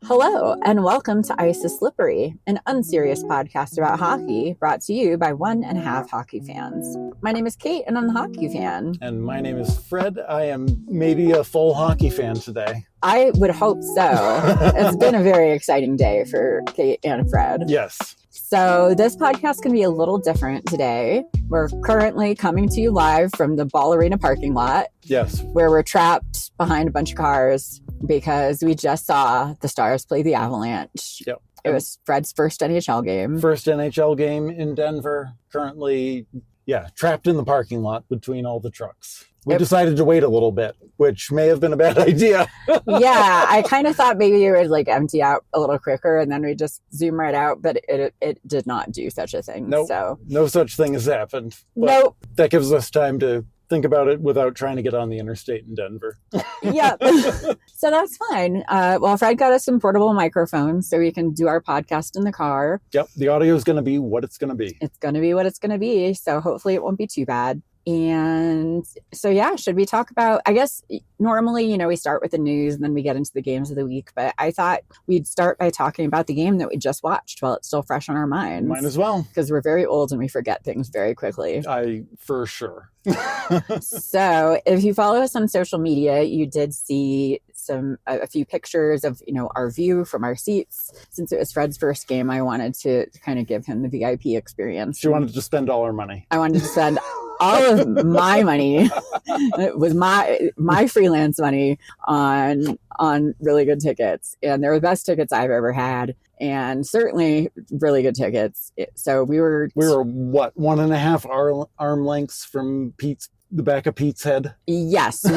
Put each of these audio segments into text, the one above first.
Hello, and welcome to Ice is Slippery, an unserious podcast about hockey brought to you by 1.5 hockey fans. My name is Kate, and I'm the hockey fan. And my name is Fred. I am maybe a full hockey fan today. I would hope so. It's been a very exciting day for Kate and Fred. Yes. So this podcast can be a little different today. We're currently coming to you live from the Ball Arena parking lot. Yes. Where we're trapped behind a bunch of cars because we just saw the Stars play the Avalanche. Yep. It was Fred's first NHL game. First NHL game in Denver. Currently, trapped in the parking lot between all the trucks. We decided to wait a little bit, which may have been a bad idea. Yeah, I kind of thought maybe it would empty out a little quicker and then we just zoom right out, but it did not do such a thing. Nope. So no such thing has happened. Nope. That gives us time to think about it without trying to get on the interstate in Denver. Yeah. So that's fine. Well, Fred got us some portable microphones so we can do our podcast in the car. Yep. The audio is going to be what it's going to be. It's going to be what it's going to be. So hopefully it won't be too bad. And so, should we talk about, I guess normally, we start with the news and then we get into the games of the week, but I thought we'd start by talking about the game that we just watched while it's still fresh on our minds. Might as well. Because we're very old and we forget things very quickly. For sure. So if you follow us on social media, you did see a few pictures of, our view from our seats. Since it was Fred's first game, I wanted to kind of give him the VIP experience. She wanted to spend all her money. I wanted to spend all of my money. It was my freelance money on really good tickets, and they were the best tickets I've ever had, and certainly really good tickets. So we were what, 1.5 arm lengths from the back of Pete's head? Yes, we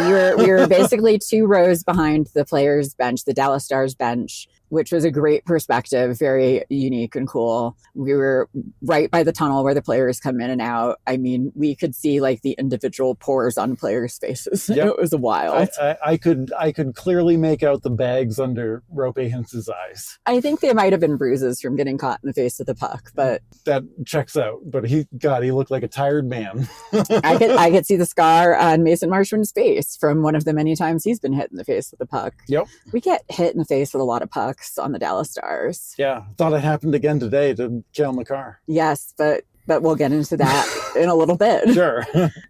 were basically 2 rows behind the players' bench, the Dallas Stars bench, which was a great perspective, very unique and cool. We were right by the tunnel where the players come in and out. I mean, we could see the individual pores on players' faces. Yep. It was wild. I could clearly make out the bags under Rope Hintz's eyes. I think they might have been bruises from getting caught in the face of the puck, but that checks out. But he looked like a tired man. I could see the scar on Mason Marchman's face from one of the many times he's been hit in the face with a puck. Yep. We get hit in the face with a lot of pucks on the Dallas Stars. Yeah, thought it happened again today to Cale Makar. Yes, but we'll get into that in a little bit. Sure.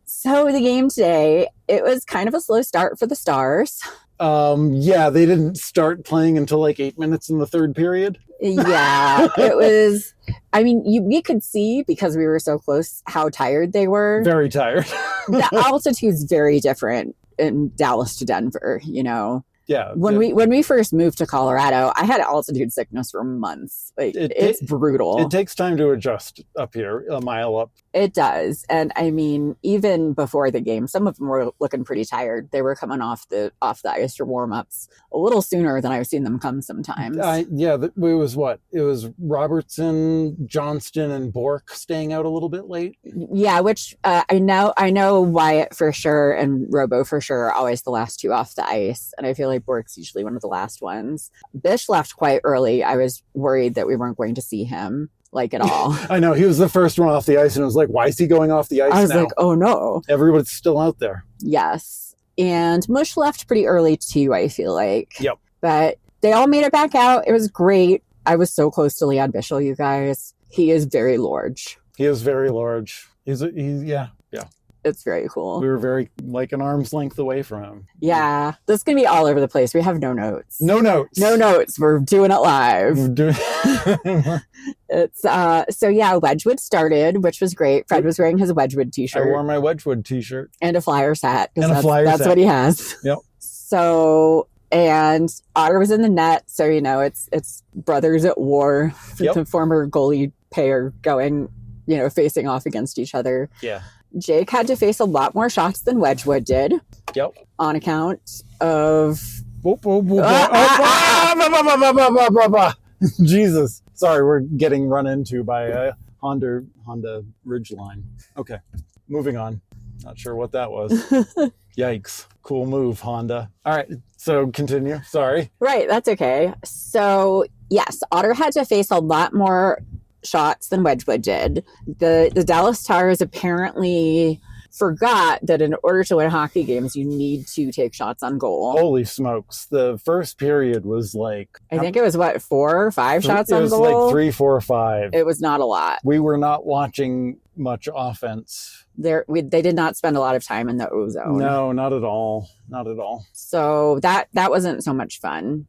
So the game today, it was kind of a slow start for the Stars. They didn't start playing until 8 minutes in the third period. Yeah, it was. I mean, we could see, because we were so close, how tired they were. Very tired. The altitude's very different in Dallas to Denver, Yeah. When we first moved to Colorado, I had altitude sickness for months. It's brutal. It takes time to adjust up here, a mile up. It does. And I mean, even before the game, some of them were looking pretty tired. They were coming off the ice for warm-ups a little sooner than I've seen them come sometimes. It was what? It was Robertson, Johnston, and Bork staying out a little bit late. Yeah, which I know Wyatt for sure and Robo for sure are always the last 2 off the ice. And I feel like Bork's usually one of the last ones. Bish left quite early. I was worried that we weren't going to see him at all. I know, he was the first one off the ice and it was like, why is he going off the ice now? I was like, oh no. Everybody's still out there. Yes. And Mush left pretty early too, I feel like. Yep. But they all made it back out. It was great. I was so close to Leon Bischel, you guys. He is very large. He is very large. Yeah. It's very cool. We were very an arm's length away from him. Yeah. This is going to be all over the place. We have no notes. No notes. No notes. We're doing it live. It's Wedgwood started, which was great. Fred was wearing his Wedgwood t-shirt. I wore my Wedgwood t-shirt. And a Flyers hat. That's what he has. Yep. So, and Otter was in the net. So, it's brothers at war. Yep. The former goalie pair going, facing off against each other. Yeah. Jake had to face a lot more shots than Wedgwood did. Yep. On account of... Jesus. Sorry, we're getting run into by a Honda Ridgeline. Okay, moving on. Not sure what that was. Yikes. Cool move, Honda. All right, so continue. Sorry. Right, that's okay. So, yes, Otter had to face a lot more shots than Wedgwood did. The Dallas Stars apparently forgot that in order to win hockey games, you need to take shots on goal. Holy smokes. The first period was like... I think it was, 4 or 5 shots on goal? It was like 3, 4, 5. It was not a lot. We were not watching much offense. They did not spend a lot of time in the O-zone. No, not at all. Not at all. So that wasn't so much fun.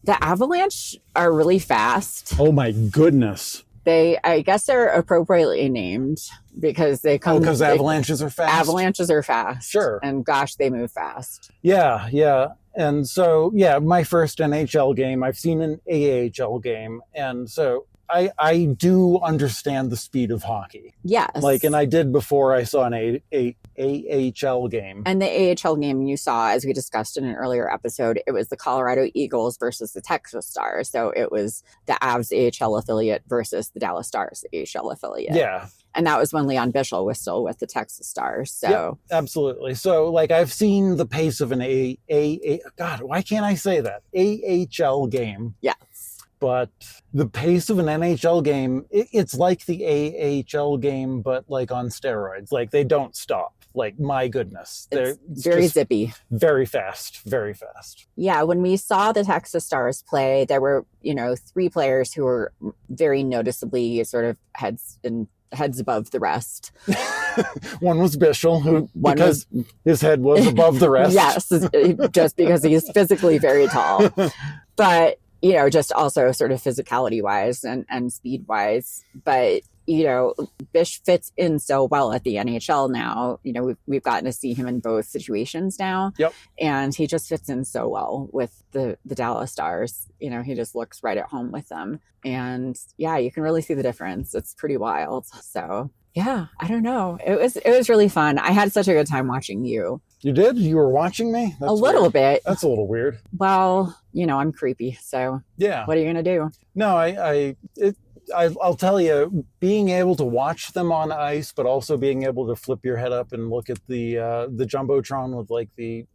The Avalanche are really fast. Oh my goodness. I guess they're appropriately named because they come... because avalanches are fast? Avalanches are fast. Sure. And gosh, they move fast. Yeah, yeah. And so, yeah, my first NHL game, I've seen an AHL game. And so I do understand the speed of hockey. Yes. Like, and I did before I saw an AHL game. And the AHL game you saw, as we discussed in an earlier episode, it was the Colorado Eagles versus the Texas Stars. So it was the Avs AHL affiliate versus the Dallas Stars AHL affiliate. Yeah. And that was when Leon Bischel was still with the Texas Stars. So yep, absolutely. So, like, I've seen the pace of an God, why can't I say that? AHL game. Yes. But the pace of an NHL game, it's like the AHL game, but like on steroids. Like, they don't stop. Like, my goodness. It's very zippy. Very fast. Very fast. Yeah, when we saw the Texas Stars play, there were, 3 players who were very noticeably sort of heads above the rest. One was Bischel, because his head was above the rest. Yes, just because he's physically very tall. But, just also sort of physicality wise and speed wise. But, Bish fits in so well at the NHL now. We've gotten to see him in both situations now. Yep. And he just fits in so well with the Dallas Stars. He just looks right at home with them. And yeah, you can really see the difference. It's pretty wild. So yeah, I don't know. It was really fun. I had such a good time watching you. You did? You were watching me? That's a little weird. bit. That's a little weird. Well, I'm creepy. So yeah. What are you going to do? No, I'll tell you, being able to watch them on ice, but also being able to flip your head up and look at the Jumbotron with like the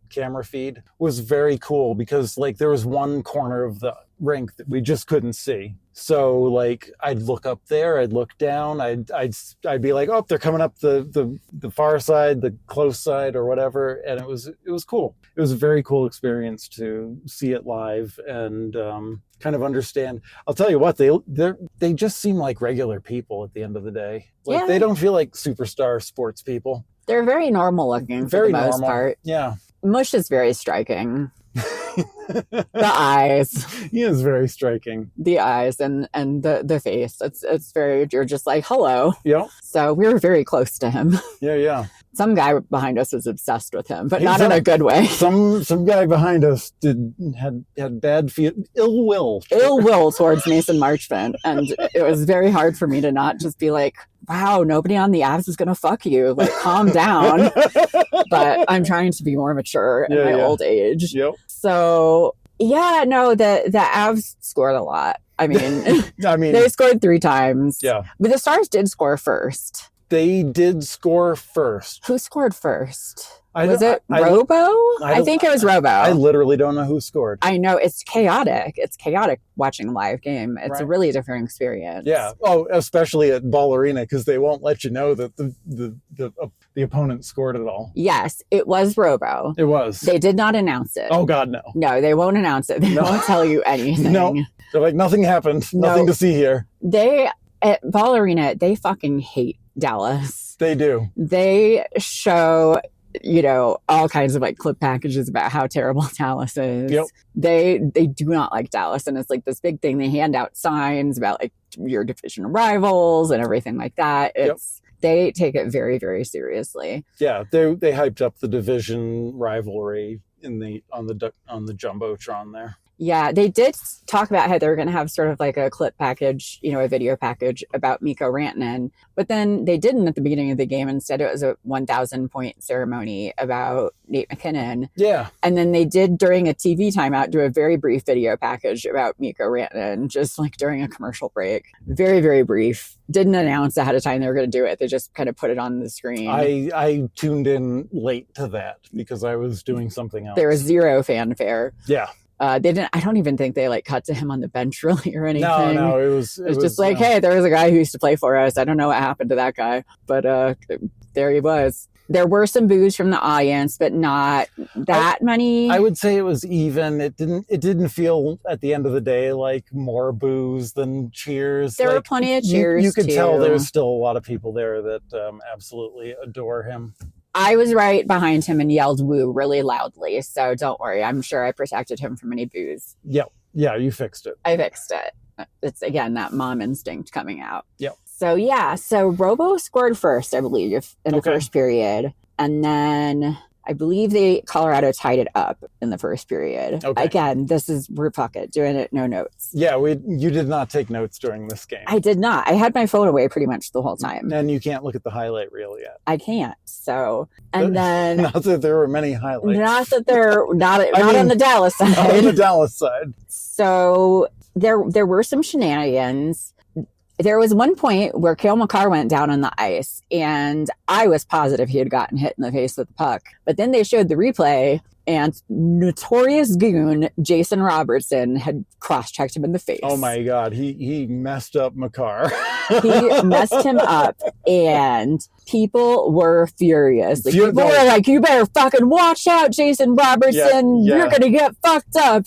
camera feed was very cool, because like there was one corner of the rink that we just couldn't see. So like I'd look up there, I'd look down, I'd be like, oh, they're coming up the far side, the close side, or whatever, and it was cool. It was a very cool experience to see it live and kind of understand. I'll tell you what, they just seem like regular people at the end of the day. Like yeah. They don't feel like superstar sports people. They're very normal looking for the most part. Yeah. Mush is very striking. The eyes. He is very striking. The eyes and the face. It's very, you're just like, hello. Yeah. So we were very close to him. Yeah. Some guy behind us was obsessed with him, but not in a good way. Some guy behind us had bad ill will towards Mason Marchment, and it was very hard for me to not just be like, wow, nobody on the Avs is gonna fuck you. Like, calm down. But I'm trying to be more mature in my old age. Yep. So yeah, no, the Avs scored a lot. I mean, they scored 3 times. Yeah. But the Stars did score first. They did score first. Who scored first? I Robo? I think it was Robo. I literally don't know who scored. I know, it's chaotic. It's chaotic watching a live game. It's a really different experience. Yeah. Oh, especially at Ball Arena, because they won't let you know that the opponent scored at all. Yes, it was Robo. It was. They did not announce it. Oh God, no. No, they won't announce it. They won't tell you anything. No. They're like, nothing happened. No. Nothing to see here. They, at Ball Arena, they fucking hate Dallas. They do. They show, all kinds of like clip packages about how terrible Dallas is. Yep. They do not like Dallas, and it's like this big thing. They hand out signs about like your division rivals and everything like that. They take it very, very seriously. Yeah, they hyped up the division rivalry on the Jumbotron there. Yeah, they did talk about how they were going to have sort of like a clip package, a video package about Mikko Rantanen. But then they didn't at the beginning of the game. Instead, it was a 1,000 point ceremony about Nate McKinnon. Yeah. And then they did, during a TV timeout, do a very brief video package about Mikko Rantanen, just like during a commercial break. Very, very brief. Didn't announce ahead of time they were going to do it. They just kind of put it on the screen. I tuned in late to that because I was doing something else. There was zero fanfare. Yeah. They didn't. I don't even think they like cut to him on the bench really or anything. No, it was just like, hey, there was a guy who used to play for us. I don't know what happened to that guy, but there he was. There were some boos from the audience, but not that many. I would say it was even. It didn't feel at the end of the day like more boos than cheers. There were plenty of cheers. You could too. tell there's still a lot of people there that absolutely adore him. I was right behind him and yelled woo really loudly. So don't worry. I'm sure I protected him from any boos. Yep. Yeah, you fixed it. I fixed it. It's, again, that mom instinct coming out. Yep. So, yeah. So Robo scored first, I believe, in the first period. And then I believe Colorado tied it up in the first period. Okay. Again, we're pocket doing it, no notes. Yeah, you did not take notes during this game. I did not. I had my phone away pretty much the whole time. And you can't look at the highlight reel yet. I can't. So, and then not that there were many highlights. Not that they're not on the Dallas side. On the Dallas side. So there were some shenanigans. There was one point where Cale Makar went down on the ice, and I was positive he had gotten hit in the face with the puck. But then they showed the replay, and notorious goon Jason Robertson had cross-checked him in the face. Oh my God, he messed up Makar. He messed him up, and people were furious. Like, people were like, "You better fucking watch out, Jason Robertson. Yeah. You're gonna get fucked up."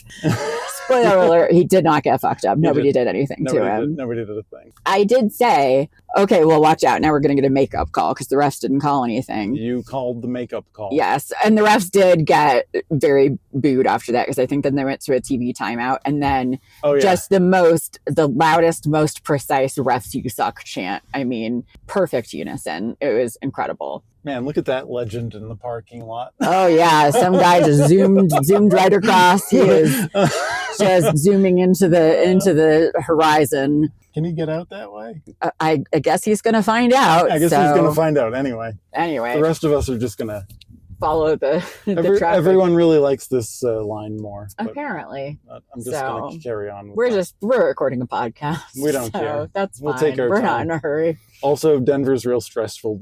Spoiler alert, he did not get fucked up. Nobody did anything to him. Nobody did a thing. I did say, okay, well, watch out. Now we're going to get a makeup call because the refs didn't call anything. You called the makeup call. Yes. And the refs did get very booed after that because I think then they went to a TV timeout. And then just the loudest, most precise refs you suck chant. I mean, perfect unison. It was incredible. Man, look at that legend in the parking lot. Oh, yeah. Some guy just zoomed right across. He was just zooming into the horizon. Can he get out that way? I guess he's going to find out. I guess he's going to find out anyway. Anyway. The rest of us are just going to follow the traffic. Everyone really likes this line more. Apparently. I'm just going to carry on. We're recording a podcast. We don't care. That's fine. We'll take our We're time. not in a hurry. Also, Denver's real stressful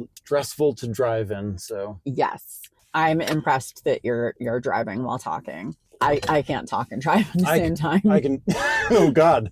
to drive in. So yes, I'm impressed that you're driving while talking. I can't talk and drive at the same time. I can. Oh God,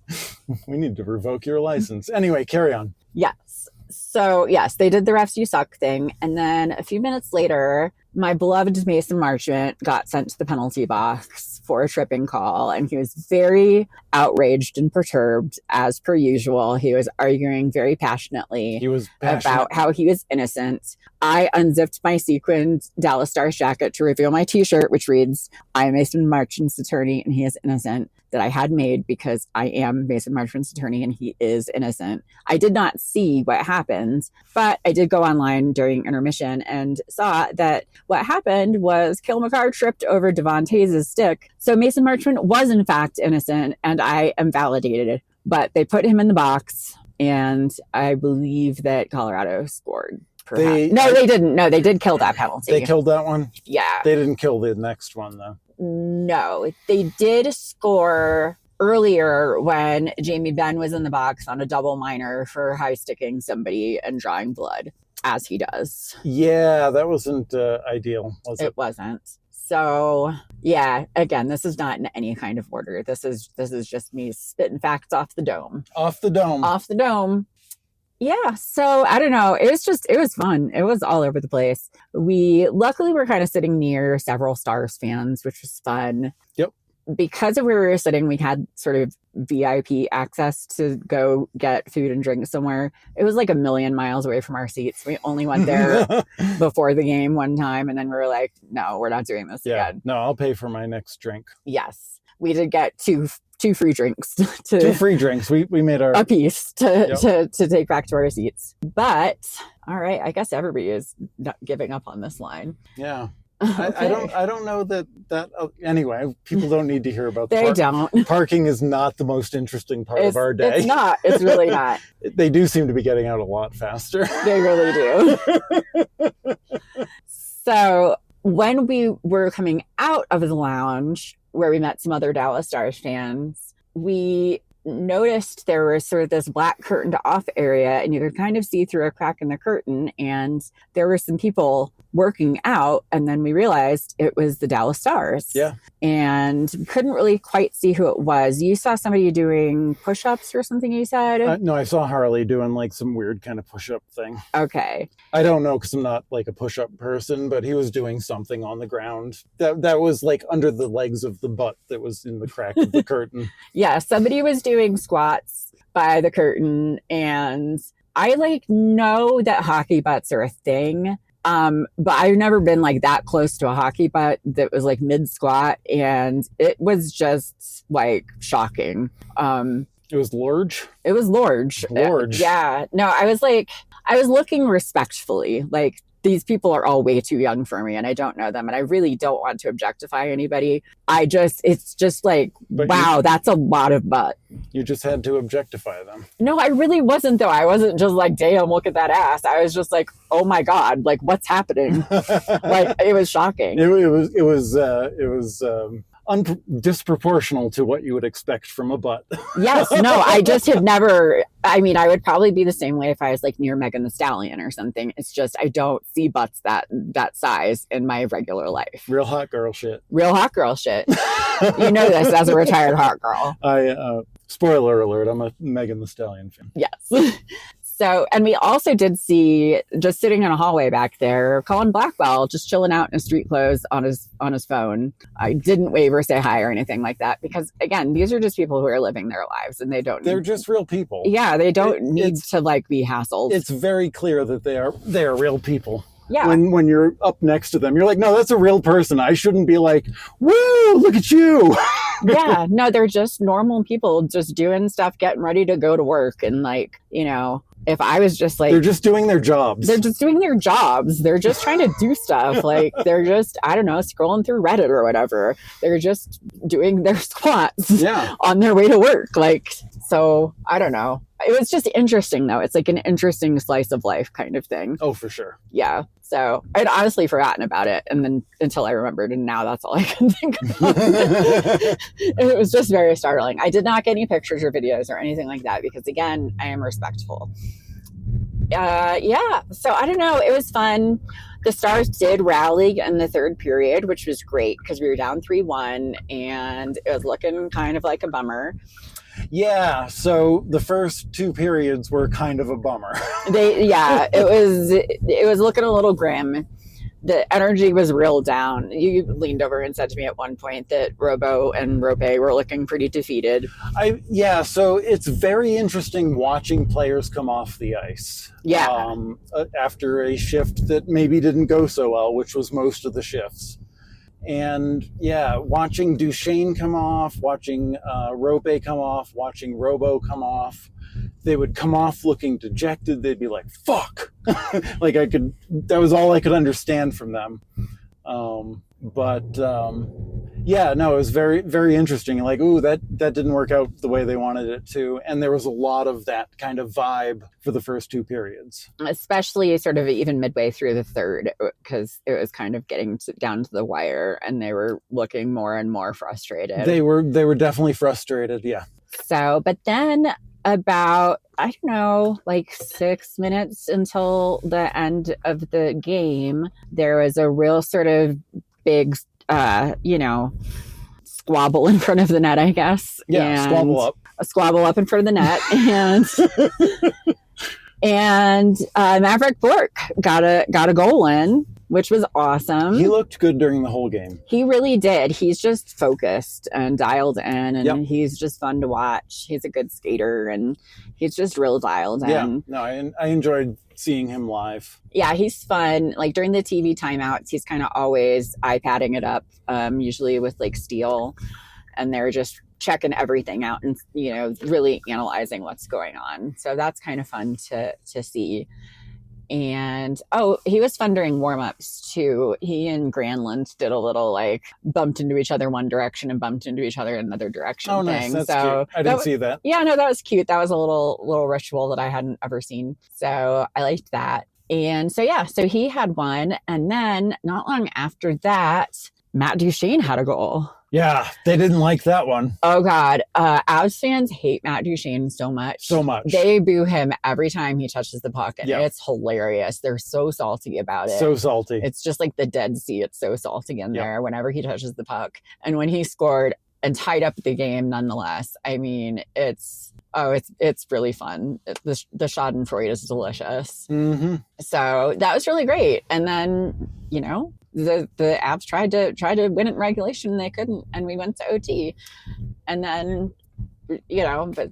we need to revoke your license. Anyway, carry on. Yes. So yes, they did the refs you suck thing, and then a few minutes later, my beloved Mason Marchment got sent to the penalty box for a tripping call, and he was very outraged and perturbed as per usual. He was arguing very passionately about how he was innocent. I unzipped my sequined Dallas Stars jacket to reveal my t-shirt, which reads, "I am Mason Marchment's attorney and he is innocent," that I had made because I am Mason Marchment's attorney and he is innocent. I did not see what happened, but I did go online during intermission and saw that what happened was Cale Makar tripped over Devon Tays' stick. So Mason Marchment was in fact innocent, and I am validated. But they put him in the box, and I believe that Colorado scored. No, they didn't. No, they did kill that penalty. They killed that one? Yeah. They didn't kill the next one, though. No, they did score earlier when Jamie Benn was in the box on a double minor for high sticking somebody and drawing blood, as he does. Yeah, that wasn't ideal, was it? It wasn't. So yeah, again, this is not in any kind of order. This is just me spitting facts off the dome. Off the dome. Yeah, so I don't know. It was fun. It was all over the place. We luckily were kind of sitting near several Stars fans, which was fun. Yep. Because of where we were sitting, we had sort of VIP access to go get food and drink somewhere. It was like 1,000,000 miles away from our seats. We only went there before the game one time, and then we were like, no, we're not doing this again. No, I'll pay for my next drink. Yes. We did get two free drinks. Two free drinks. We made our... a piece to take back to our seats. But, all right, I guess everybody is not giving up on this line. Yeah. Okay. I don't know that anyway, people don't need to hear about they don't. Parking is not the most interesting part of our day. It's not. It's really not. They do seem to be getting out a lot faster. They really do. So when we were coming out of the lounge where we met some other Dallas Stars fans, we noticed there was sort of this black curtained off area, and you could kind of see through a crack in the curtain, and there were some people working out, and then we realized it was the Dallas Stars. Yeah. And couldn't really quite see who it was. You saw somebody doing push-ups or something, you said? No, I saw Harley doing like some weird kind of push-up thing. Okay. I don't know because I'm not like a push-up person, but he was doing something on the ground that was like under the legs of the butt that was in the crack of the curtain. Yeah, somebody was doing squats by the curtain, and I like know that hockey butts are a thing. But I've never been like that close to a hockey butt that was like mid squat, and it was just like shocking. It was large. It was large. Large. Yeah. No, I was looking respectfully. Like, these people are all way too young for me, and I don't know them, and I really don't want to objectify anybody. It's just like, But wow, that's a lot of butt. You just had to objectify them. No, I really wasn't, though. I wasn't just like, damn, look at that ass. I was just like, oh my God, like, what's happening? Like, it was shocking. It was disproportional to what you would expect from a butt. Yes, no, I just have never, I mean, I would probably be the same way if I was like near Megan Thee Stallion or something. It's just, I don't see butts that size in my regular life. Real hot girl shit. Real hot girl shit. You know this as a retired hot girl. Spoiler alert, I'm a Megan Thee Stallion fan. Yes. So, and we also did see, just sitting in a hallway back there, Colin Blackwell just chilling out in his street clothes on his phone. I didn't wave or say hi or anything like that because, again, these are just people who are living their lives, and they're just real people. Yeah, they don't need to like be hassled. It's very clear that they are real people. Yeah. When you're up next to them, you're like, no, that's a real person. I shouldn't be like, woo, look at you. Yeah, no, they're just normal people just doing stuff, getting ready to go to work. And like, you know, if I was just like, they're just doing their jobs. They're just doing their jobs. They're just trying to do stuff. Like, they're just, I don't know, scrolling through Reddit or whatever. They're just doing their squats on their way to work. Like, so I don't know. It was just interesting, though. It's like an interesting slice of life kind of thing. Oh, for sure. Yeah. So I'd honestly forgotten about it. And then until I remembered, and now that's all I can think about. It was just very startling. I did not get any pictures or videos or anything like that because, again, I am respectful. Yeah. So I don't know. It was fun. The Stars did rally in the third period, which was great because we were down 3-1 and it was looking kind of like a bummer. Yeah, so the first two periods were kind of a bummer. It was looking a little grim. The energy was real down. You leaned over and said to me at one point that Robo and Rope were looking pretty defeated. So it's very interesting watching players come off the ice. Yeah. After a shift that maybe didn't go so well, which was most of the shifts. And yeah, watching Duchesne come off, watching Rope come off, watching Robo come off. They would come off looking dejected. They'd be like, fuck. That was all I could understand from them. It was very, very interesting. Like, ooh, that didn't work out the way they wanted it to. And there was a lot of that kind of vibe for the first two periods. Especially sort of even midway through the third, because it was kind of getting down to the wire and they were looking more and more frustrated. They were definitely frustrated, yeah. So, but then about, I don't know, like 6 minutes until the end of the game, there was a real sort of big, squabble in front of the net, I guess. Yeah, squabble up. A squabble up in front of the net. And Maverick Bork got a goal in, which was awesome. He looked good during the whole game. He really did. He's just focused and dialed in, and he's just fun to watch. He's a good skater, and he's just real dialed in. Yeah, no, I enjoyed seeing him live. Yeah, he's fun. Like during the TV timeouts, he's kind of always iPadding it up, usually with like Steele, and they're just checking everything out and, really analyzing what's going on. So that's kind of fun to see. And he was fun during warm-ups too. He and Granlund did a little like bumped into each other one direction and bumped into each other in another direction thing. Nice. That's cute. I didn't see that. Yeah, no, that was cute. That was a little ritual that I hadn't ever seen. So I liked that. And so he had one, and then not long after that, Matt Duchesne had a goal. Yeah, they didn't like that one. Oh God, Avs fans hate Matt Duchene so much. So much. They boo him every time he touches the puck, and Yeah. it's hilarious. They're so salty about it. So salty. It's just like the Dead Sea. It's so salty in there whenever he touches the puck. And when he scored and tied up the game, nonetheless, I mean, it's really fun. The Schadenfreude is delicious. Mm-hmm. So that was really great. And then, the Avs tried to win it in regulation, and they couldn't, and we went to OT. And then, but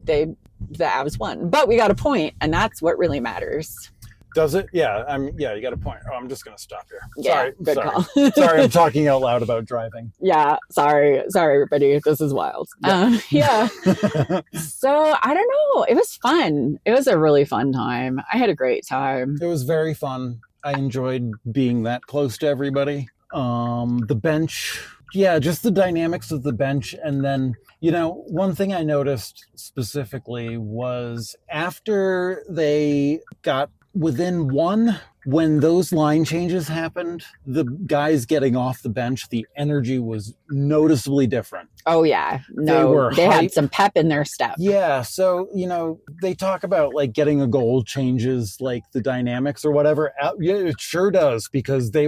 the Avs won. But we got a point, and that's what really matters. Does it? Yeah. You got a point. Oh, I'm just going to stop here. Yeah, good call. Sorry, I'm talking out loud about driving. Yeah. Sorry, everybody. This is wild. Yeah. So I don't know. It was fun. It was a really fun time. I had a great time. It was very fun. I enjoyed being that close to everybody. The bench. Yeah, just the dynamics of the bench. And then, one thing I noticed specifically was after they got within one, when those line changes happened, the guys getting off the bench, the energy was noticeably different. Oh, yeah. No, they had some pep in their step. Yeah. So, they talk about like getting a goal changes like the dynamics or whatever. Yeah, it sure does, because they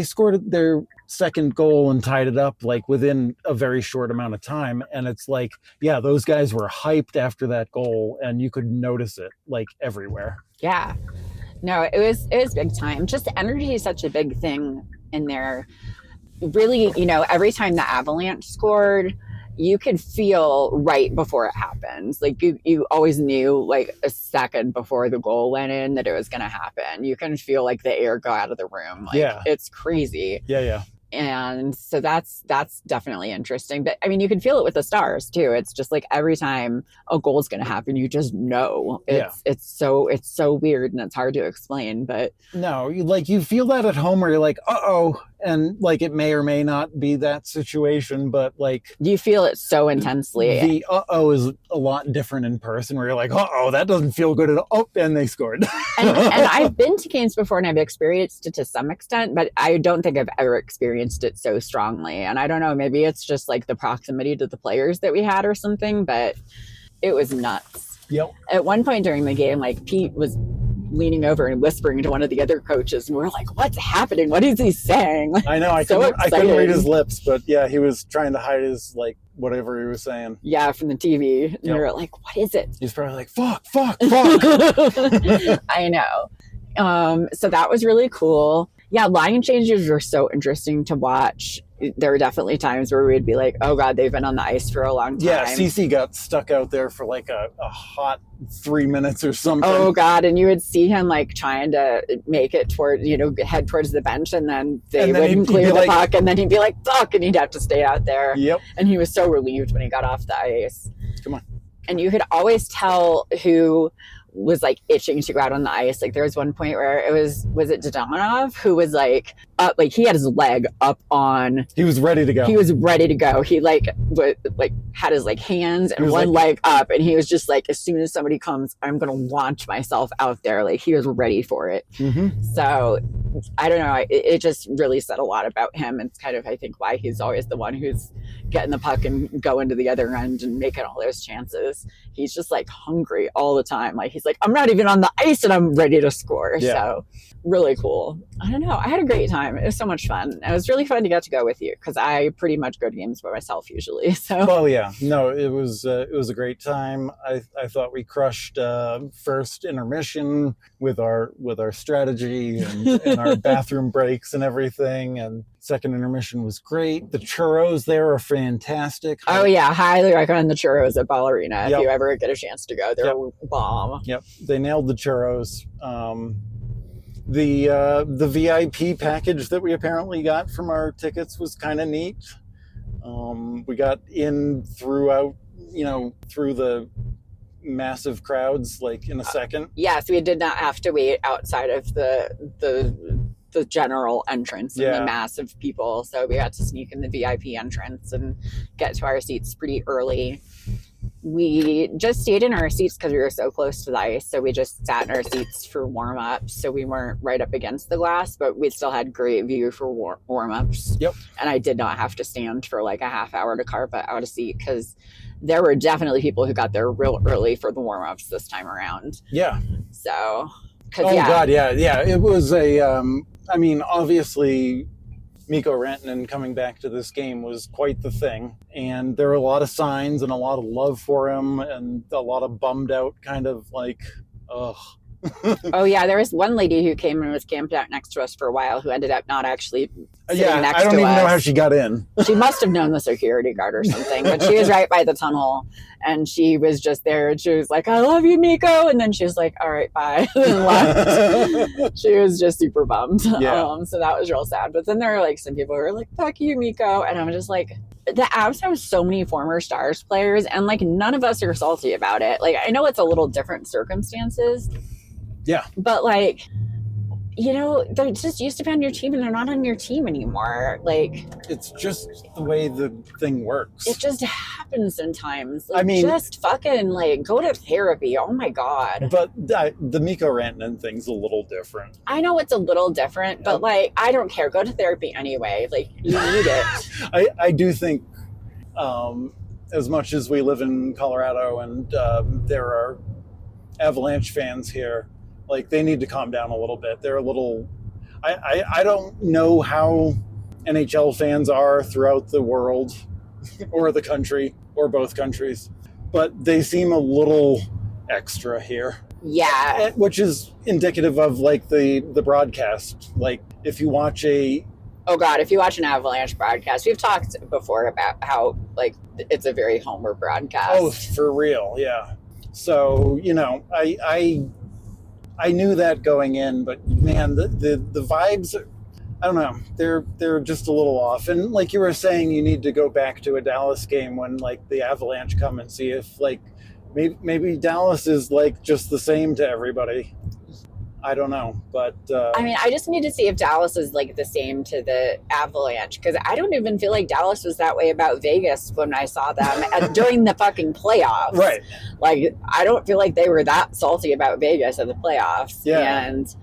scored their second goal and tied it up like within a very short amount of time. And it's like, yeah, those guys were hyped after that goal, and you could notice it like everywhere. Yeah. No, it was big time. Just energy is such a big thing in there. Really, every time the Avalanche scored, you could feel right before it happens. Like you always knew like a second before the goal went in that it was going to happen. You can feel like the air go out of the room. Like, it's crazy. Yeah. And so that's definitely interesting. But I mean, you can feel it with the Stars too. It's just like every time a goal is going to happen, you just know. It's so weird, and it's hard to explain. But no, you feel that at home where you're like, uh-oh, and like it may or may not be that situation, but like you feel it so intensely. The uh-oh is a lot different in person, where you're like, uh-oh, that doesn't feel good at all. Oh, and they scored. and I've been to games before, and I've experienced it to some extent, but I don't think I've ever experienced it so strongly. And I don't know, maybe it's just like the proximity to the players that we had or something, but it was nuts. Yep. At one point during the game, like Pete was leaning over and whispering to one of the other coaches, and we're like, what's happening? What is he saying? Like, I know, I couldn't read his lips, but yeah, he was trying to hide his like whatever he was saying. Yeah, from the TV. And we were like, what is it? He's probably like, fuck. I know. So that was really cool. Yeah, line changes were so interesting to watch. There were definitely times where we'd be like, oh God, they've been on the ice for a long time. Yeah, CC got stuck out there for like a hot 3 minutes or something. Oh God, and you would see him like trying to make it toward, head towards the bench, and then wouldn't clear the puck, and then he'd be like, fuck, and he'd have to stay out there. Yep. And he was so relieved when he got off the ice. Come on. And you could always tell who was like itching to go out on the ice. Like there was one point where was it Dodonov who was like up, like he had his leg up on. He was ready to go. He had his like hands and one leg up, and he was just like, as soon as somebody comes, I'm gonna launch myself out there. Like he was ready for it. Mm-hmm. So I don't know. It just really said a lot about him. And it's kind of, I think, why he's always the one who's getting the puck and going to the other end and making all those chances. He's just like hungry all the time. Like he's like, I'm not even on the ice and I'm ready to score. Yeah. So really cool. I don't know. I had a great time. It was so much fun. It was really fun to get to go with you, because I pretty much go to games by myself usually. So. Well, yeah. No, it was a great time. I thought we crushed first intermission with our strategy and our bathroom breaks and everything. And second intermission was great. The churros there are fantastic. Oh yeah, highly recommend the churros at Ballerina if you ever get a chance to go. They're bomb. Yep, they nailed the churros. The VIP package that we apparently got from our tickets was kind of neat. We got in through the massive crowds like in a second. Yes, we did not have to wait outside of the general entrance and the mass of people. So we got to sneak in the VIP entrance and get to our seats pretty early. we just stayed in our seats because we were so close to the ice. So we just sat in our seats for warm-ups. So we weren't right up against the glass, but we still had great view for warm-ups. Yep. And I did not have to stand for like a half hour to carve out a seat because there were definitely people who got there real early for the warm-ups this time around. Yeah. So, God, yeah. It was I mean, obviously, Mikko Rantanen coming back to this game was quite the thing. And there were a lot of signs and a lot of love for him and a lot of bummed out kind of like, ugh. Oh yeah, there was one lady who came and was camped out next to us for a while who ended up not actually sitting next to us. I don't even know how she got in. She must have known the security guard or something, but she was right by the tunnel and she was just there and she was like, I love you, Mikko. And then she was like, all right, bye. And left. She was just super bummed. Yeah. So that was real sad. But then there were like some people who were like, fuck you, Mikko. And I'm just like, the Avs have so many former Stars players and like none of us are salty about it. Like I know it's a little different circumstances. Yeah. But like, you know, they're just used to be on your team and they're not on your team anymore. Like, it's just the way the thing works. It just happens sometimes. Like, I mean, just fucking like go to therapy. Oh my God. But the Mikko Rantanen thing's a little different. I know it's a little different, but like, I don't care. Go to therapy anyway. Like, you need it. I do think, as much as we live in Colorado and there are Avalanche fans here, like they need to calm down a little bit. They're a little, I don't know how NHL fans are throughout the world or the country or both countries, but they seem a little extra here. Yeah. Which is indicative of like the broadcast. Like if you watch oh God, if you watch an Avalanche broadcast, we've talked before about how like it's a very Homer broadcast. Oh, for real. Yeah. So, you know, I knew that going in, but man, the vibes, I don't know, they're just a little off. And like you were saying, you need to go back to a Dallas game when like the Avalanche come and see if like maybe Dallas is like just the same to everybody. I don't know, but I mean, I just need to see if Dallas is like the same to the Avalanche because I don't even feel like Dallas was that way about Vegas when I saw them during the fucking playoffs. Right. Like, I don't feel like they were that salty about Vegas at the playoffs. Yeah. And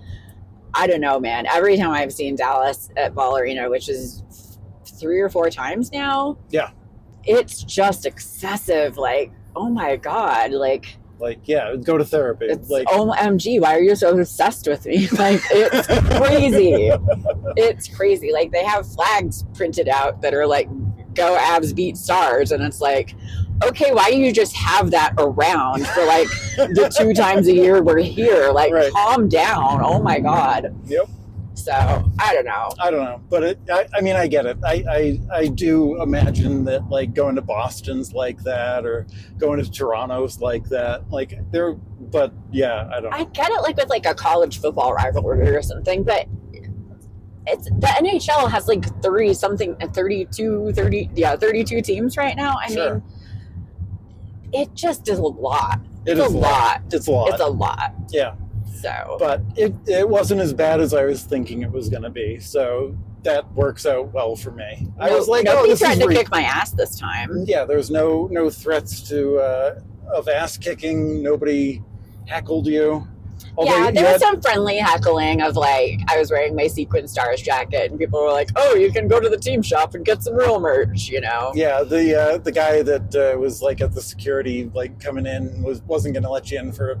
I don't know, man. Every time I've seen Dallas at Ball Arena, which is 3 or 4 times now. Yeah. It's just excessive. Like, oh my God. Like, yeah, go to therapy. It's like, OMG, why are you so obsessed with me? Like, it's crazy. It's crazy. Like, they have flags printed out that are like, go Avs beat Stars. And it's like, okay, why do you just have that around for like the 2 times a year we're here? Like, right. Calm down. Oh my God. Yep. So, I don't know. But I mean, I get it. I do imagine that like going to Boston's like that or going to Toronto's like that. Like but yeah, I don't know. I get it like with like a college football rivalry or something, but it's the NHL has like 32 teams right now. I mean, it just is a lot. It's a lot. It's a lot. It's a lot. Yeah. So, but it wasn't as bad as I was thinking it was going to be. So that works out well for me. I was like, nobody tried to kick my ass this time. Yeah, there's no threats of ass kicking. Nobody heckled you. Although there was some friendly heckling of like, I was wearing my Sequin Stars jacket and people were like, oh, you can go to the team shop and get some real merch, you know? Yeah, the guy that was like at the security, like coming in wasn't going to let you in for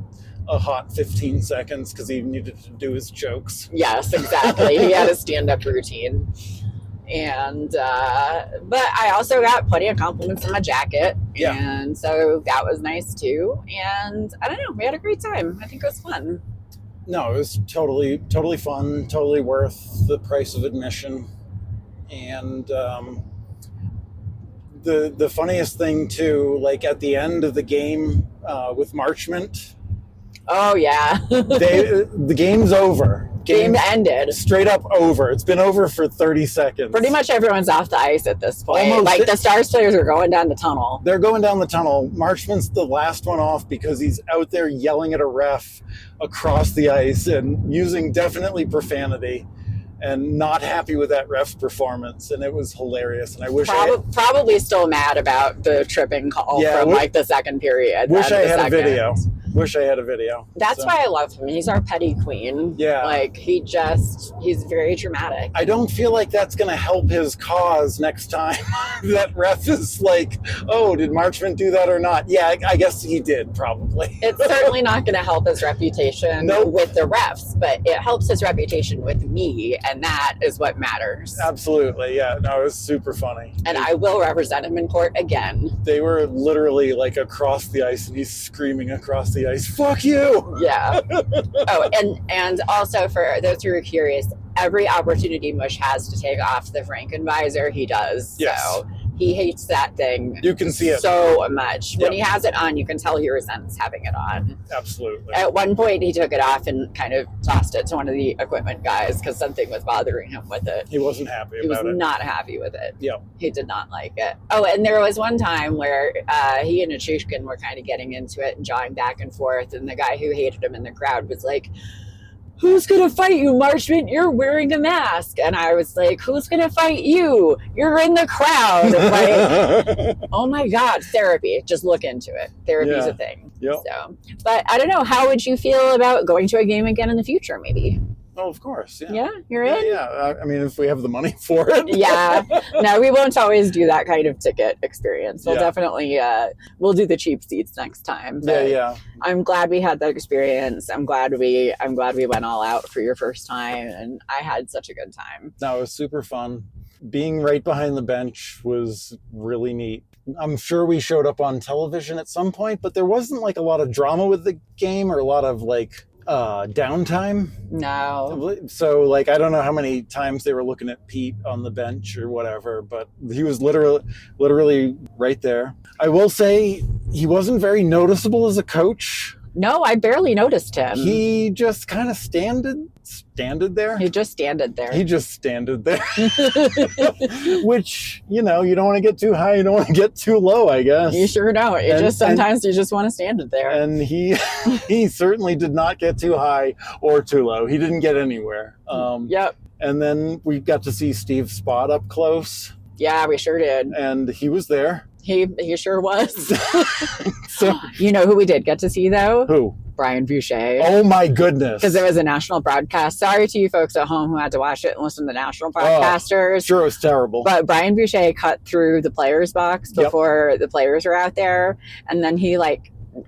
a hot 15 seconds because he needed to do his jokes. Yes, exactly. He had a stand-up routine. And, but I also got plenty of compliments on my jacket. Yeah. And so that was nice too. And I don't know, we had a great time. I think it was fun. No, it was totally fun, totally worth the price of admission. And, the funniest thing too, like at the end of the game, with Marchment. Oh yeah. The game's over. Game ended. Straight up over. It's been over for 30 seconds. Pretty much everyone's off the ice at this point. Almost. Like the Stars players are going down the tunnel. They're going down the tunnel. Marchment's the last one off because he's out there yelling at a ref across the ice and using definitely profanity. and not happy with that ref's performance, and it was hilarious. And I wish I had, probably still mad about the tripping call from like the second period. Wish I had a video. Wish I had a video. That's why I love him. He's our petty queen. Yeah. Like, he's very dramatic. I don't feel like that's going to help his cause next time. That ref is like, oh, did Marchment do that or not? Yeah, I guess he did, probably. It's certainly not going to help his reputation with the refs, but it helps his reputation with me, and that is what matters. Absolutely, yeah. No, it was super funny. And I will represent him in court again. They were literally like across the ice, and he's screaming across the ice, "Fuck you!" Yeah. Oh, and also for those who are curious, every opportunity Mush has to take off the Franken visor, he does. Yes. So he hates that thing. You can see it so much. Yep. When he has it on, you can tell he resents having it on. Absolutely. At one point, he took it off and kind of tossed it to one of the equipment guys because something was bothering him with it. He wasn't happy about it. He was not happy with it. Yep. He did not like it. Oh, and there was one time where he and Nichushkin were kind of getting into it and jawing back and forth, and the guy who hated him in the crowd was like, "Who's going to fight you, Marchment? You're wearing a mask." And I was like, "Who's going to fight you? You're in the crowd." Like, oh my God, therapy. Just look into it. Therapy's a thing. Yep. So, but I don't know. How would you feel about going to a game again in the future, maybe? Oh, of course. Yeah. Yeah, you're in? Yeah. I mean, if we have the money for it. Yeah. No, we won't always do that kind of ticket experience. We'll definitely, we'll do the cheap seats next time. But Yeah. I'm glad we had that experience. I'm glad we went all out for your first time, and I had such a good time. No, it was super fun. Being right behind the bench was really neat. I'm sure we showed up on television at some point, but there wasn't like a lot of drama with the game or a lot of like downtime. No. So like, I don't know how many times they were looking at Pete on the bench or whatever, but he was literally right there. I will say he wasn't very noticeable as a coach. No, I barely noticed him. He just kind of standed there. He just standed there. Which, you don't want to get too high, you don't want to get too low, I guess. You sure don't. Sometimes you just want to stand it there. And he certainly did not get too high or too low. He didn't get anywhere. Yep. And then we got to see Steve Spott up close. Yeah, we sure did. And he was there. He sure was. So, you know who we did get to see, though? Who? Brian Boucher. Oh, my goodness. Because it was a national broadcast. Sorry to you folks at home who had to watch it and listen to the national broadcasters. Sure, it was terrible. But Brian Boucher cut through the players' box before the players were out there. And then he,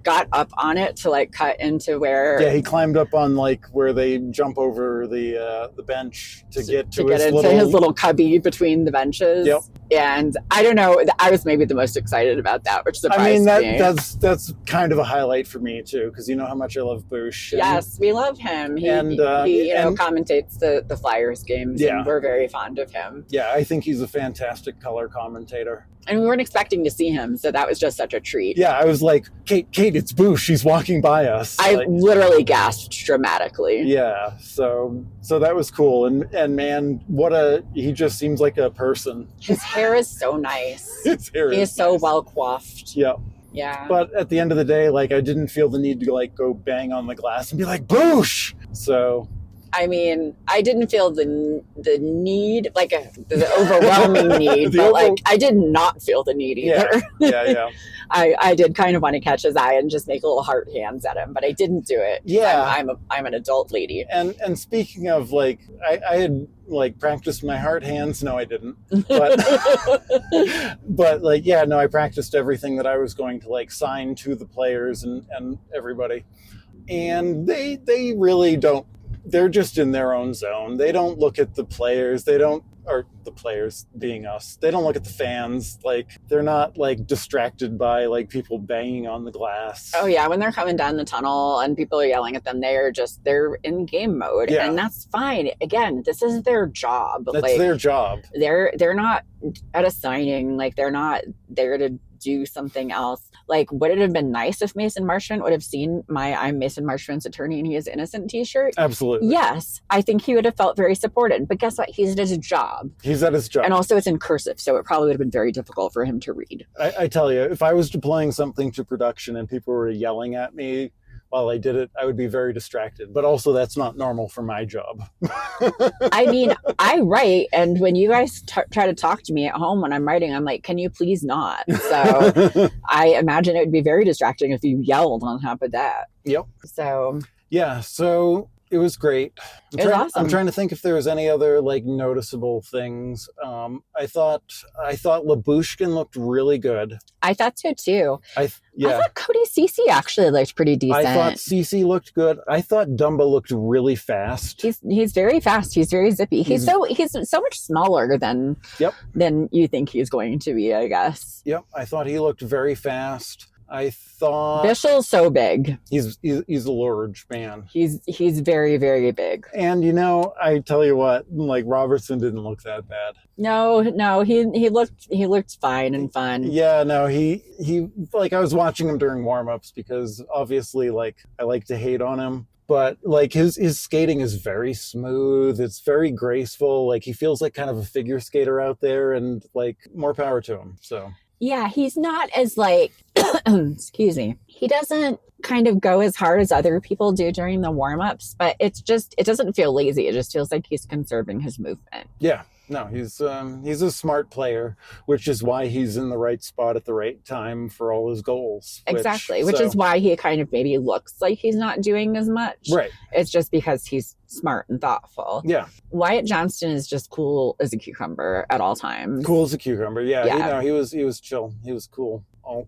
got up on it to cut into where he climbed up on where they jump over the bench to get to his little cubby between the benches. Yep. And I don't know, I was maybe the most excited about that, which surprised me. That's kind of a highlight for me too, because you know how much I love Bouch. Yes, we love him. He commentates the Flyers games, and we're very fond of him. Yeah, I think he's a fantastic color commentator. And we weren't expecting to see him, so that was just such a treat. Yeah, I was like, Kate, it's Bouch. She's walking by us. I literally gasped dramatically. Yeah, so that was cool. And man, he just seems like a person. His hair is so nice. His hair is so well coiffed. Yeah. Yeah. But at the end of the day, I didn't feel the need to go bang on the glass and be like, Bouch! So... I mean, I didn't feel the need, the overwhelming need, I did not feel the need either. Yeah. I did kind of want to catch his eye and just make little heart hands at him, but I didn't do it. Yeah. I'm an adult lady. And speaking of, I had, practiced my heart hands. No, I didn't. But, I practiced everything that I was going to, sign to the players and everybody. And they really don't. They're just in their own zone. They don't look at the players. Or the players being us. They don't look at the fans. They're not distracted by people banging on the glass. Oh yeah, when they're coming down the tunnel and people are yelling at them, they're in game mode, and that's fine. Again, this is their job. That's their job. They're not at a signing. They're not there to do something else. Would it have been nice if Mason Marchment would have seen my "I'm Mason Marchment's attorney and he is innocent" t-shirt? Absolutely. Yes. I think he would have felt very supported. But guess what? He's at his job. He's at his job. And also it's in cursive, so it probably would have been very difficult for him to read. I tell you, if I was deploying something to production and people were yelling at me, while I did it, I would be very distracted. But also, that's not normal for my job. I mean, I write, and when you guys try to talk to me at home when I'm writing, I'm like, can you please not? So I imagine it would be very distracting if you yelled on top of that. Yep. So yeah, so it was great. It was awesome. I'm trying to think if there was any other like noticeable things. I thought Labushkin looked really good. I thought so too. I thought Cody Cece actually looked pretty decent. I thought Cece looked good. I thought Dumba looked really fast. He's very fast. He's very zippy. He's so much smaller than you think he's going to be, I guess. Yep. I thought he looked very fast. I thought Bishel's so big. He's a large man. He's very, very big. And I tell you what, like Robertson didn't look that bad. No, he looked fine and fun. Yeah, no, he like I was watching him during warm-ups because obviously like I like to hate on him. But like his skating is very smooth. It's very graceful. Like he feels like kind of a figure skater out there, and like more power to him. So yeah, he's not as like, excuse me. He doesn't kind of go as hard as other people do during the warm-ups, but it doesn't feel lazy. It just feels like he's conserving his movement. Yeah. No, he's a smart player, which is why he's in the right spot at the right time for all his goals. Which is why he kind of maybe looks like he's not doing as much. Right. It's just because he's smart and thoughtful. Yeah. Wyatt Johnston is just cool as a cucumber at all times. Cool as a cucumber. Yeah. He was chill. He was cool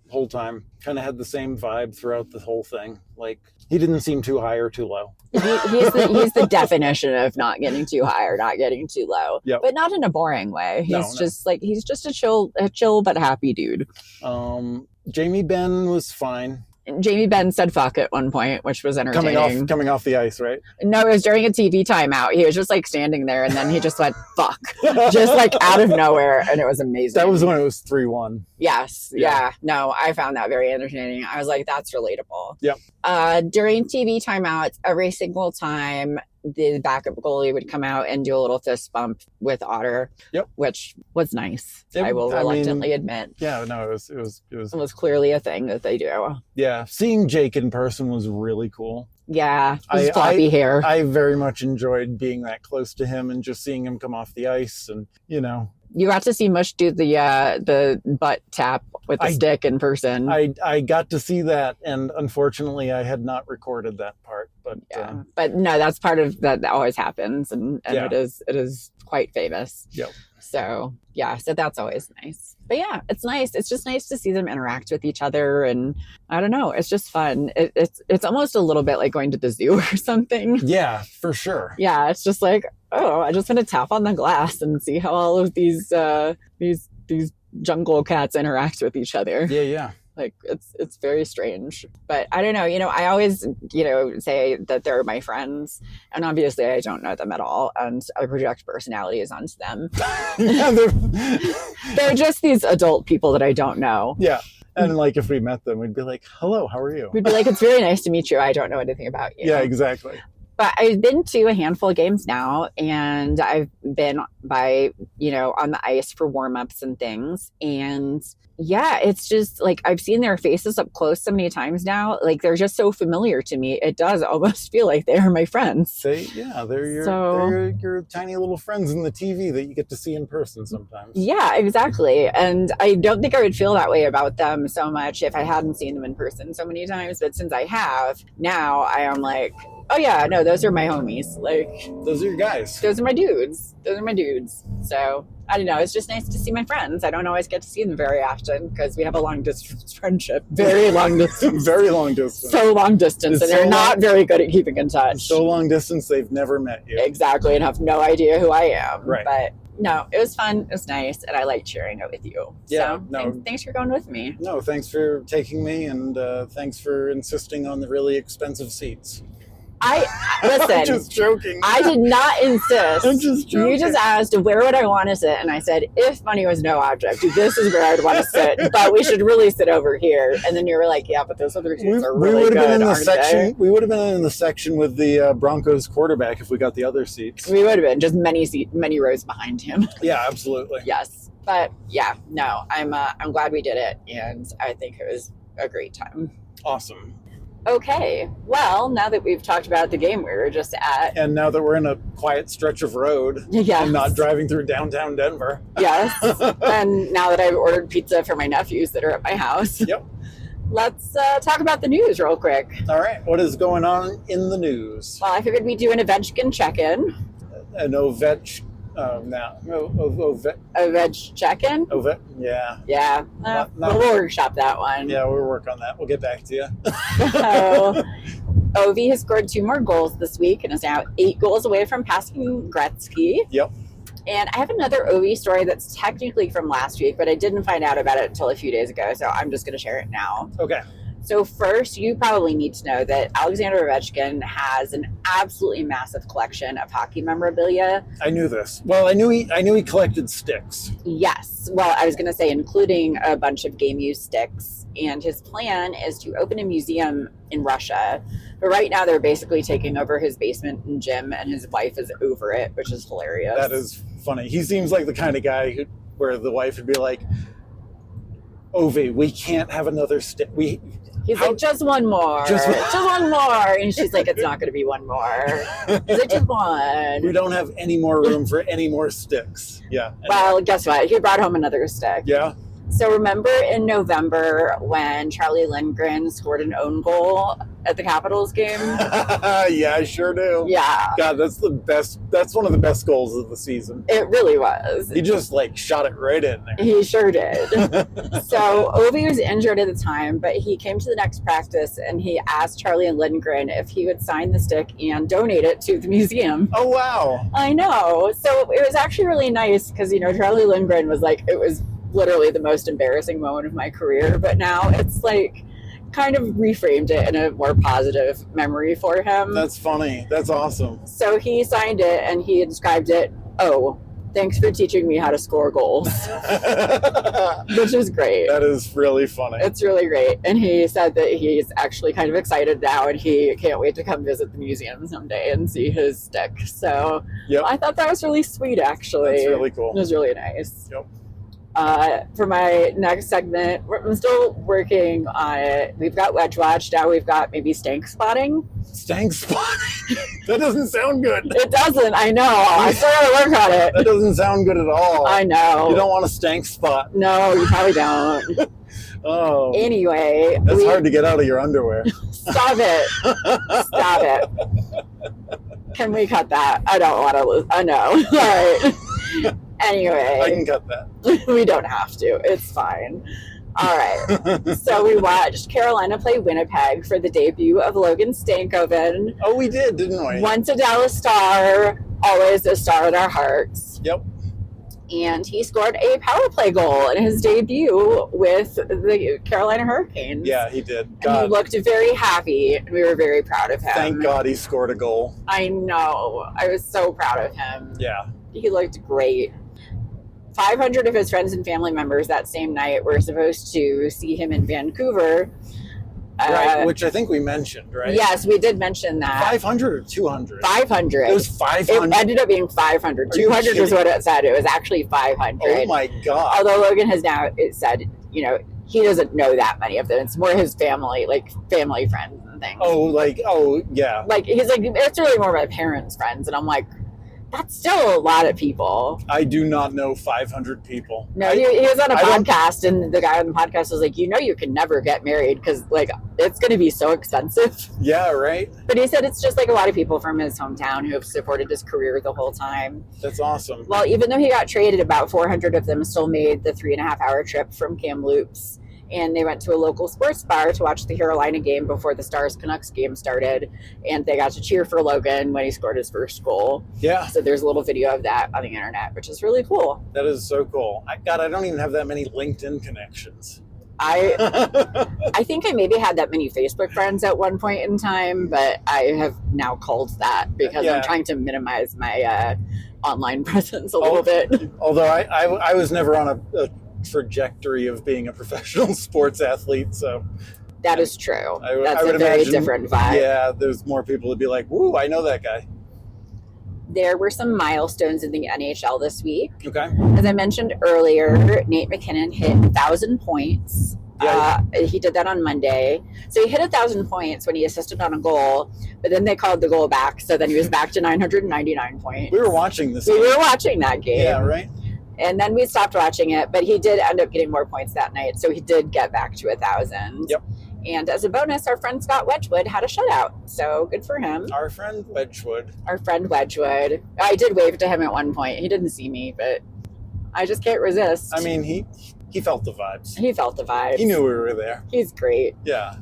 whole time. Kind of had the same vibe throughout the whole thing. Like he didn't seem too high or too low. He's the definition of not getting too high or not getting too low. Yep. But not in a boring way. He's just a chill but happy dude. Jamie Benn was fine. Jamie Benn said fuck at one point, which was entertaining. Coming off the ice, right? No, it was during a TV timeout. He was just like standing there, and then he just went fuck, just like out of nowhere, and it was amazing. That was when it was 3-1. Yes, yeah. No, I found that very entertaining. I was like, that's relatable. Yep. During TV timeouts, every single time the backup goalie would come out and do a little fist bump with Otter. Yep. Which was nice. I will reluctantly admit. Yeah, no, it was clearly a thing that they do. Yeah. Seeing Jake in person was really cool. Yeah, his floppy hair. I very much enjoyed being that close to him and just seeing him come off the ice, and you got to see Mush do the butt tap with the stick in person. I got to see that, and unfortunately, I had not recorded that part. But but no, that's part of that always happens, and it is quite famous. Yep. So so that's always nice. But yeah, it's nice. It's just nice to see them interact with each other, and I don't know, it's just fun. It's almost a little bit like going to the zoo or something. Yeah, for sure. Yeah, it's just like, oh, I just want to tap on the glass and see how all of these jungle cats interact with each other. Yeah. Like it's very strange, but I don't know. I always say that they're my friends, and obviously I don't know them at all, and I project personalities onto them. Yeah, they're just these adult people that I don't know. Yeah, and like if we met them, we'd be like, "Hello, how are you?" We'd be like, "It's very nice to meet you. I don't know anything about you." Yeah, exactly. But I've been to a handful of games now, and I've been on the ice for warm-ups and things, and yeah, it's just like I've seen their faces up close so many times now. Like they're just so familiar to me. It does almost feel like they are my friends. They're your tiny little friends in the TV that you get to see in person sometimes. Yeah, exactly. And I don't think I would feel that way about them so much if I hadn't seen them in person so many times. But since I have, now I am like, oh yeah, no, those are my homies. Like those are your guys. Those are my dudes. So I don't know. It's just nice to see my friends. I don't always get to see them very often because we have a long distance friendship. Very long distance. Very long distance. So long distance. And they're not very good at keeping in touch. So long distance, they've never met you. Exactly. And have no idea who I am. Right. But no, it was fun. It was nice. And I like cheering it with you. Yeah. So thanks for going with me. No, thanks for taking me. And thanks for insisting on the really expensive seats. Listen. I'm just joking. I did not insist. I'm just joking. You just asked where would I want to sit, and I said if money was no object, this is where I'd want to sit. But we should really sit over here. And then you were like, yeah, but those other seats are really good, aren't they? We would have been in the section with the Broncos quarterback if we got the other seats. We would have been just many rows behind him. Yeah, absolutely. Yes, but yeah, no, I'm glad we did it, and I think it was a great time. Awesome. Okay, well, now that we've talked about the game we were just at, And now that we're in a quiet stretch of road yes, and not driving through downtown Denver. yes, and now that I've ordered pizza for my nephews that are at my house, Yep. let's talk about the news real quick. All right. What is going on in the news? Well, I figured we'd do an Ovechkin check-in. An Ovech. A veg check-in? Yeah. Yeah. We'll workshop that one. Yeah, we'll work on that. We'll get back to you. So, Ovi has scored 2 more goals this week and is now 8 goals away from passing Gretzky. Yep. And I have another Ovi story that's technically from last week, but I didn't find out about it until a few days ago, so I'm just going to share it now. Okay. So first, you probably need to know that Alexander Ovechkin has an absolutely massive collection of hockey memorabilia. I knew this. Well, I knew he collected sticks. Yes. Well, I was going to say including a bunch of game used sticks. And his plan is to open a museum in Russia. But right now they're basically taking over his basement and gym, and his wife is over it, which is hilarious. That is funny. He seems like the kind of guy where the wife would be like, Ovi, we can't have another stick. He's like, just one more. Just one more. And she's like, it's not going to be one more. He's like, just one. We don't have any more room for any more sticks. Yeah. Well, guess what? He brought home another stick. Yeah. So remember in November when Charlie Lindgren scored an own goal at the Capitals game? Yeah, I sure do. Yeah. God, that's the best. That's one of the best goals of the season. It really was. He just shot it right in there. He sure did. So Ovi was injured at the time, but he came to the next practice and he asked Charlie Lindgren if he would sign the stick and donate it to the museum. Oh, wow. I know. So it was actually really nice because, Charlie Lindgren was like, it was literally the most embarrassing moment of my career, but now it's kind of reframed it in a more positive memory for him. That's funny. That's awesome. So he signed it and he described it, oh, thanks for teaching me how to score goals. Which is great. That is really funny. It's really great. And he said that he's actually kind of excited now and he can't wait to come visit the museum someday and see his stick. So yep. I thought that was really sweet, actually. That's really cool. It was really nice. Yep. For my next segment, I'm still working on it. We've got Wedge Watch. Now we've got maybe stank spotting. Stank spotting? That doesn't sound good. It doesn't. I know. I still got to work on it. That doesn't sound good at all. I know. You don't want a stank spot. No, you probably don't. Oh. Anyway. That's hard to get out of your underwear. Stop it. Stop it. Can we cut that? I don't want to lose. I know. All right. Anyway. I can cut that. We don't have to. It's fine. All right. So we watched Carolina play Winnipeg for the debut of Logan Stankoven. Oh, we did, didn't we? Once a Dallas Star, always a star in our hearts. Yep. And he scored a power play goal in his debut with the Carolina Hurricanes. Yeah, he did. And he looked very happy, and we were very proud of him. Thank God he scored a goal. I know. I was so proud of him. Yeah. He looked great. 500 of his friends and family members that same night were supposed to see him in Vancouver. Right, which I think we mentioned, right? Yes, we did mention that. 500 or 200? 500. It was 500? It ended up being 500. 200 was what it said. It was actually 500. Oh my God. Although Logan has now said, he doesn't know that many of them. It's more his family, family friends and things. Oh, yeah. He's like, it's really more my parents' friends. And I'm like, that's still a lot of people. I do not know 500 people. No, he was on a podcast, and the guy on the podcast was like, you can never get married because, it's going to be so expensive. Yeah, right? But he said it's just, a lot of people from his hometown who have supported his career the whole time. That's awesome. Well, even though he got traded, about 400 of them still made the 3.5-hour trip from Kamloops. And they went to a local sports bar to watch the Carolina game before the Stars-Canucks game started. And they got to cheer for Logan when he scored his first goal. Yeah. So there's a little video of that on the internet, which is really cool. That is so cool. I don't even have that many LinkedIn connections. I think I maybe had that many Facebook friends at one point in time, but I have now culled that because I'm trying to minimize my online presence a little bit. Although I was never on a trajectory of being a professional sports athlete, so that is true. That's a very different vibe. Yeah, there's more people to be like, woo, I know that guy. There were some milestones in the NHL this week. Okay. As I mentioned earlier, Nate McKinnon hit 1,000 points Yeah. He did that on Monday. So he hit 1,000 points when he assisted on a goal, but then they called the goal back. So then he was back to 999 points. We were watching this. We were watching that game. Yeah, right. And then we stopped watching it, but he did end up getting more points that night. So he did get back to 1,000. Yep. And as a bonus, our friend Scott Wedgwood had a shutout. So good for him. Our friend Wedgwood. I did wave to him at one point. He didn't see me, but I just can't resist. I mean, he felt the vibes. He felt the vibes. He knew we were there. He's great. Yeah.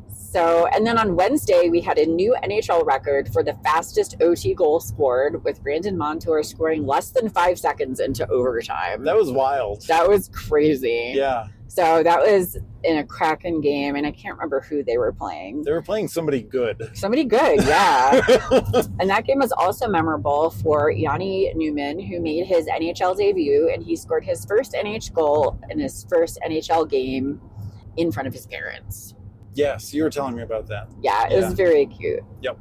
So, and then on Wednesday, we had a new NHL record for the fastest OT goal scored, with Brandon Montour scoring less than 5 seconds into overtime. That was wild. That was crazy. Yeah. So that was in a Kraken game, and I can't remember who they were playing. They were playing somebody good. Somebody good, yeah. And that game was also memorable for Yanni Newman, who made his NHL debut, and he scored his first NHL goal in his first NHL game in front of his parents. Yes, you were telling me about that. Yeah, it was very cute. Yep.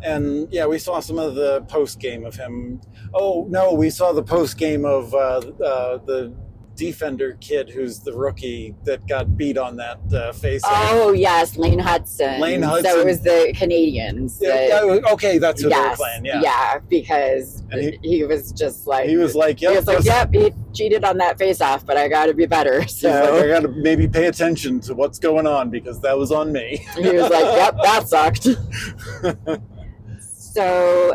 And yeah, we saw some of the post game of him. Oh no, we saw the post game of the defender kid who's the rookie that got beat on that face. Oh yes, Lane Hudson. So it was the Canadians. Okay, that's who they were playing. Yeah. Yeah, because he was just like yep, he cheated on that face off, but I got to be better. So I got to maybe pay attention to what's going on because that was on me. He was like, yep, that sucked. So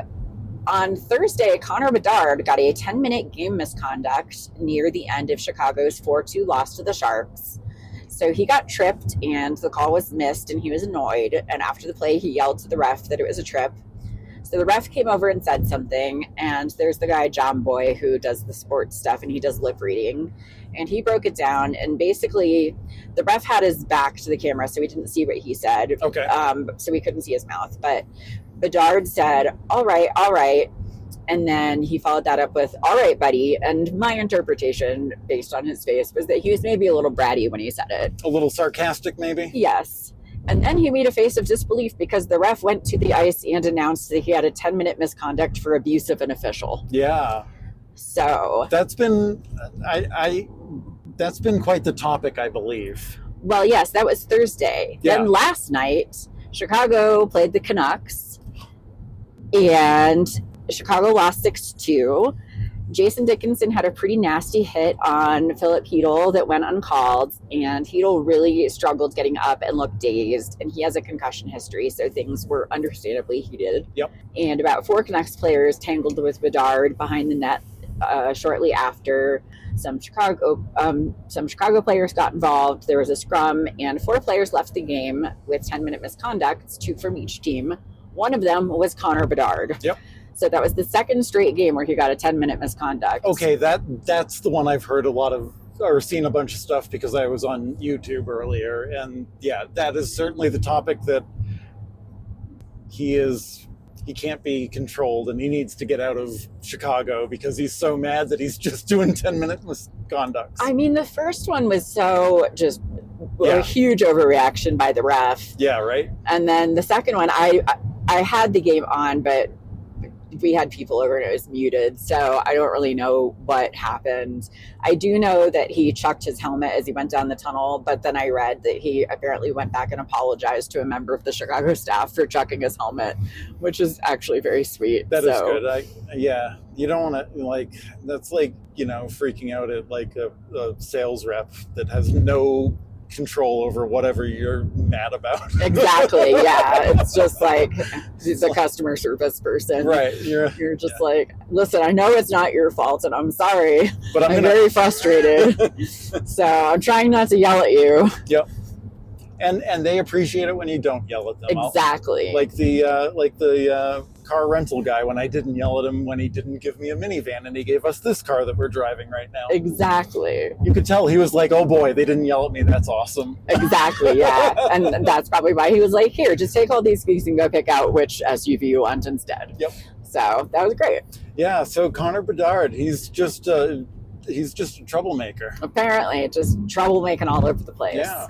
on Thursday, Connor Bedard got a 10-minute game misconduct near the end of Chicago's 4-2 loss to the Sharks. So he got tripped and the call was missed and he was annoyed. And after the play, he yelled to the ref that it was a trip. So the ref came over and said something. And there's the guy, John Boy, who does the sports stuff and he does lip reading. And he broke it down. And basically, the ref had his back to the camera, so we didn't see what he said. Okay. So we couldn't see his mouth. But Bedard said, all right. And then he followed that up with, all right, buddy. And my interpretation, based on his face, was that he was maybe a little bratty when he said it. A little sarcastic, maybe? Yes. And then he made a face of disbelief because the ref went to the ice and announced that he had a 10-minute misconduct for abuse of an official. Yeah. So that's been that's been quite the topic, I believe. Well, yes, that was Thursday. Yeah. Then last night, Chicago played the Canucks, and Chicago lost 6-2. Jason Dickinson had a pretty nasty hit on Philip Hedl that went uncalled, and Hedl really struggled getting up and looked dazed, and he has a concussion history, so things were understandably heated. Yep. And about 4 Canucks players tangled with Bedard behind the net shortly after. Some Chicago players got involved. There was a scrum, and 4 players left the game with 10-minute misconducts, 2 from each team. One of them was Connor Bedard. Yep. So that was the second straight game where he got a 10-minute misconduct. Okay, that's the one I've heard a lot of, or seen a bunch of stuff because I was on YouTube earlier. And yeah, that is certainly the topic that he can't be controlled and he needs to get out of Chicago because he's so mad that he's just doing 10-minute misconducts. I mean, the first one was so just a huge overreaction by the ref. Yeah, right. And then the second one, I had the game on, but we had people over and it was muted, so I don't really know what happened. I do know that he chucked his helmet as he went down the tunnel, but then I read that he apparently went back and apologized to a member of the Chicago staff for chucking his helmet, which is actually very sweet. That is good. You don't want to, that's freaking out at a sales rep that has no control over whatever you're mad about. Exactly. Yeah. It's just like he's a customer service person. Right. You're just like, listen, I know it's not your fault and I'm sorry, but I'm very frustrated. So I'm trying not to yell at you. Yep. And they appreciate it when you don't yell at them. Exactly. Like the car rental guy when I didn't yell at him when he didn't give me a minivan and he gave us this car that we're driving right now. Exactly. You could tell he was like, oh boy, they didn't yell at me. That's awesome. Exactly, yeah. And that's probably why he was like, here, just take all these keys and go pick out which SUV you want instead. Yep. So that was great. Yeah, so Connor Bedard, he's just a troublemaker. Apparently, just troublemaking all over the place. Yeah.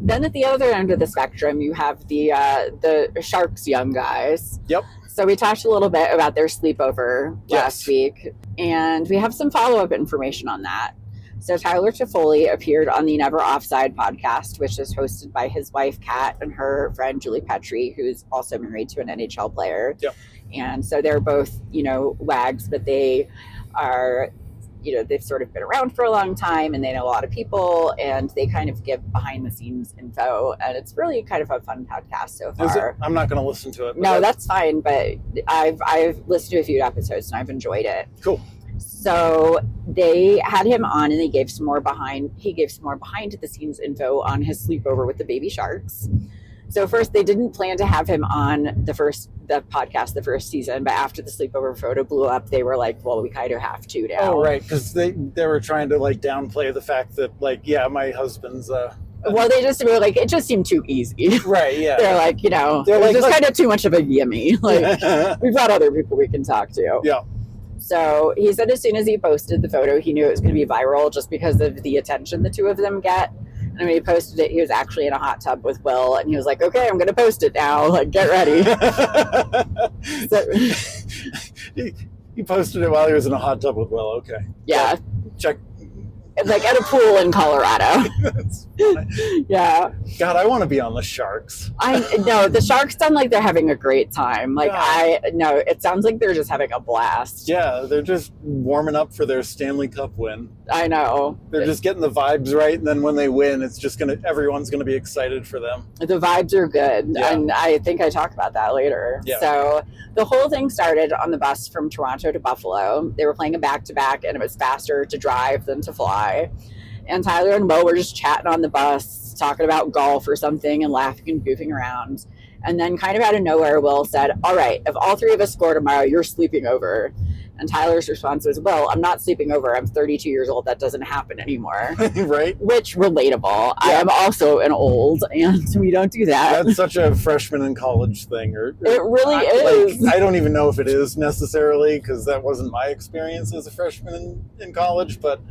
Then at the other end of the spectrum, you have the Sharks young guys. Yep. So we talked a little bit about their sleepover last week, and we have some follow-up information on that. So Tyler Toffoli appeared on the Never Offside podcast, which is hosted by his wife, Kat, and her friend, Julie Petrie, who's also married to an NHL player. Yep. And so they're both, wags, but they are, they've sort of been around for a long time and they know a lot of people and they kind of give behind the scenes info. And it's really kind of a fun podcast so far. I'm not going to listen to it. No, that's fine. But I've listened to a few episodes and I've enjoyed it. Cool. So they had him on and he gave some more behind the scenes info on his sleepover with the baby sharks. So first they didn't plan to have him on the podcast, the first season, but after the sleepover photo blew up, they were like, well, we kind of have to now. Oh, right. Because they were trying to downplay the fact that my husband's well, they just were like, it just seemed too easy. Right, yeah. They're like, it was just kind of too much of a gimme. We've got other people we can talk to. Yeah. So he said as soon as he posted the photo, he knew it was going to be viral just because of the attention the two of them get. And when he posted it, he was actually in a hot tub with Will, and he was like, okay, I'm going to post it now. Get ready. He posted it while he was in a hot tub with Will. Okay. Yeah. Check. At a pool in Colorado. Yeah. God, I want to be on the Sharks. I know the Sharks sound like they're having a great time. It sounds like they're just having a blast. Yeah, they're just warming up for their Stanley Cup win. I know. They're just getting the vibes right, and then when they win, it's just everyone's gonna be excited for them. The vibes are good, yeah. And I think I talk about that later. Yeah. So the whole thing started on the bus from Toronto to Buffalo. They were playing a back-to-back, and it was faster to drive than to fly. And Tyler and Will were just chatting on the bus, talking about golf or something and laughing and goofing around. And then kind of out of nowhere, Will said, all right, if all three of us score tomorrow, you're sleeping over. And Tyler's response was, well, I'm not sleeping over. I'm 32 years old. That doesn't happen anymore. Right. Which, relatable. Yeah. I am also an old, and we don't do that. That's such a freshman in college thing. It really is. I don't even know if it is necessarily, because that wasn't my experience as a freshman in college. But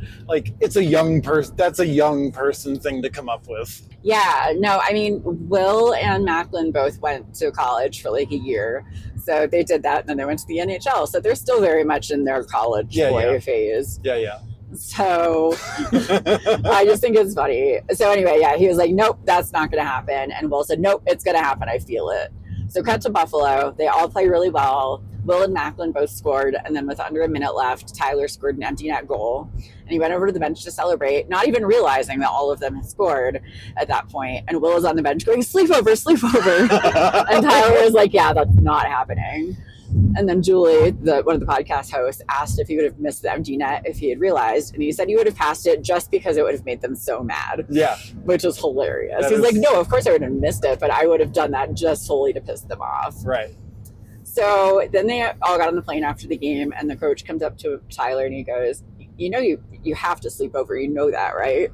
it's a young person. That's a young person thing to come up with. Yeah. No, I mean, Will and Macklin both went to college for a year. So they did that, and then they went to the NHL. So they're still very much in their college boy phase. Yeah, yeah. So I just think it's funny. So anyway, yeah, he was like, nope, that's not going to happen. And Will said, nope, it's going to happen. I feel it. So cut to Buffalo. They all play really well. Will and Macklin both scored. And then with under a minute left, Tyler scored an empty net goal. And he went over to the bench to celebrate, not even realizing that all of them had scored at that point. And Will was on the bench going, sleep over. And Tyler was like, yeah, that's not happening. And then Julie, one of the podcast hosts, asked if he would have missed the empty net if he had realized. And he said he would have passed it just because it would have made them so mad. Yeah. Which is hilarious. He's like, no, of course I would have missed it, but I would have done that just solely to piss them off. Right. So then they all got on the plane after the game, and the coach comes up to Tyler and he goes, you have to sleep over. You know that, right?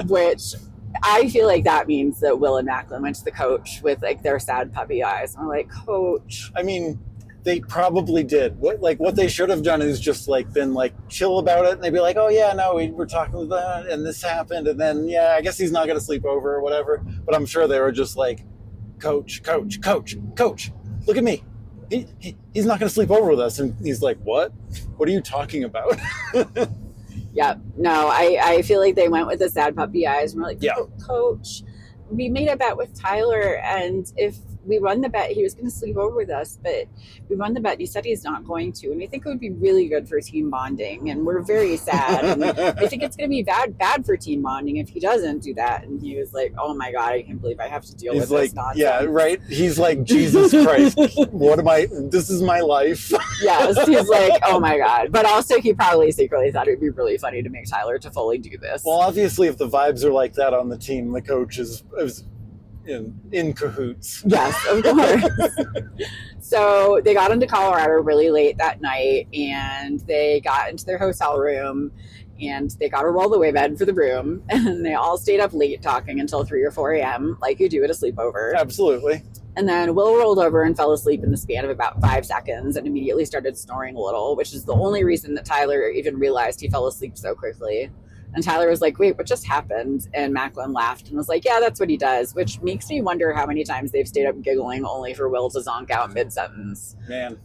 Which I feel like that means that Will and Macklin went to the coach with their sad puppy eyes. I'm like, coach. I mean, they probably did. What they should have done is just been chill about it, and they'd be like, oh yeah, no, we were talking with that, and this happened, and then yeah, I guess he's not gonna sleep over or whatever. But I'm sure they were just like, coach, look at me. He's not gonna sleep over with us. And he's like, what are you talking about? Yeah, no, I feel like they went with the sad puppy eyes and we're like, coach, we made a bet with Tyler, and if we won the bet, he was going to sleep over with us, but we won the bet. He said he's not going to, and we think it would be really good for team bonding, and we're very sad. And I think it's going to be bad for team bonding if he doesn't do that. And he was like, oh my God, I can't believe I have to deal with this nonsense. Yeah, right. He's like, Jesus Christ, this is my life. Yes, he's like, oh my God. But also he probably secretly thought it would be really funny to make Tyler Toffoli do this. Well, obviously if the vibes are like that on the team, the coach is in cahoots. Yes, of course. So they got into Colorado really late that night, and they got into their hotel room, and they got a roll-away bed for the room, and they all stayed up late talking until 3 or 4 a.m. like you do at a sleepover. Absolutely. And then Will rolled over and fell asleep in the span of about 5 seconds and immediately started snoring a little, which is the only reason that Tyler even realized he fell asleep so quickly. And Tyler was like, wait, what just happened? And Macklin laughed and was like, yeah, that's what he does, which makes me wonder how many times they've stayed up giggling only for Will to zonk out mid-sentence. Man.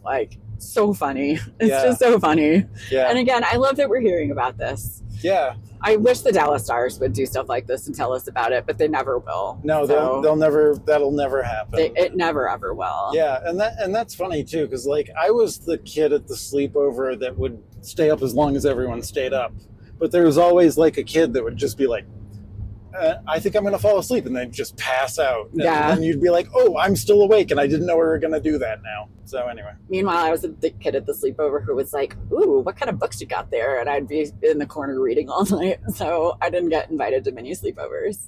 So funny. It's just so funny. Yeah. And again, I love that we're hearing about this. Yeah. I wish the Dallas Stars would do stuff like this and tell us about it, but they never will. No, So they'll never. That'll never happen. it never ever will. Yeah, and that's funny too, because like I was the kid at the sleepover that would stay up as long as everyone stayed up, but there was always like a kid that would just be like, I think I'm going to fall asleep, and then just pass out. And you'd be like, oh, I'm still awake, and I didn't know we were going to do that now. So anyway. Meanwhile, I was the kid at the sleepover who was like, ooh, what kind of books you got there? And I'd be in the corner reading all night. So I didn't get invited to many sleepovers.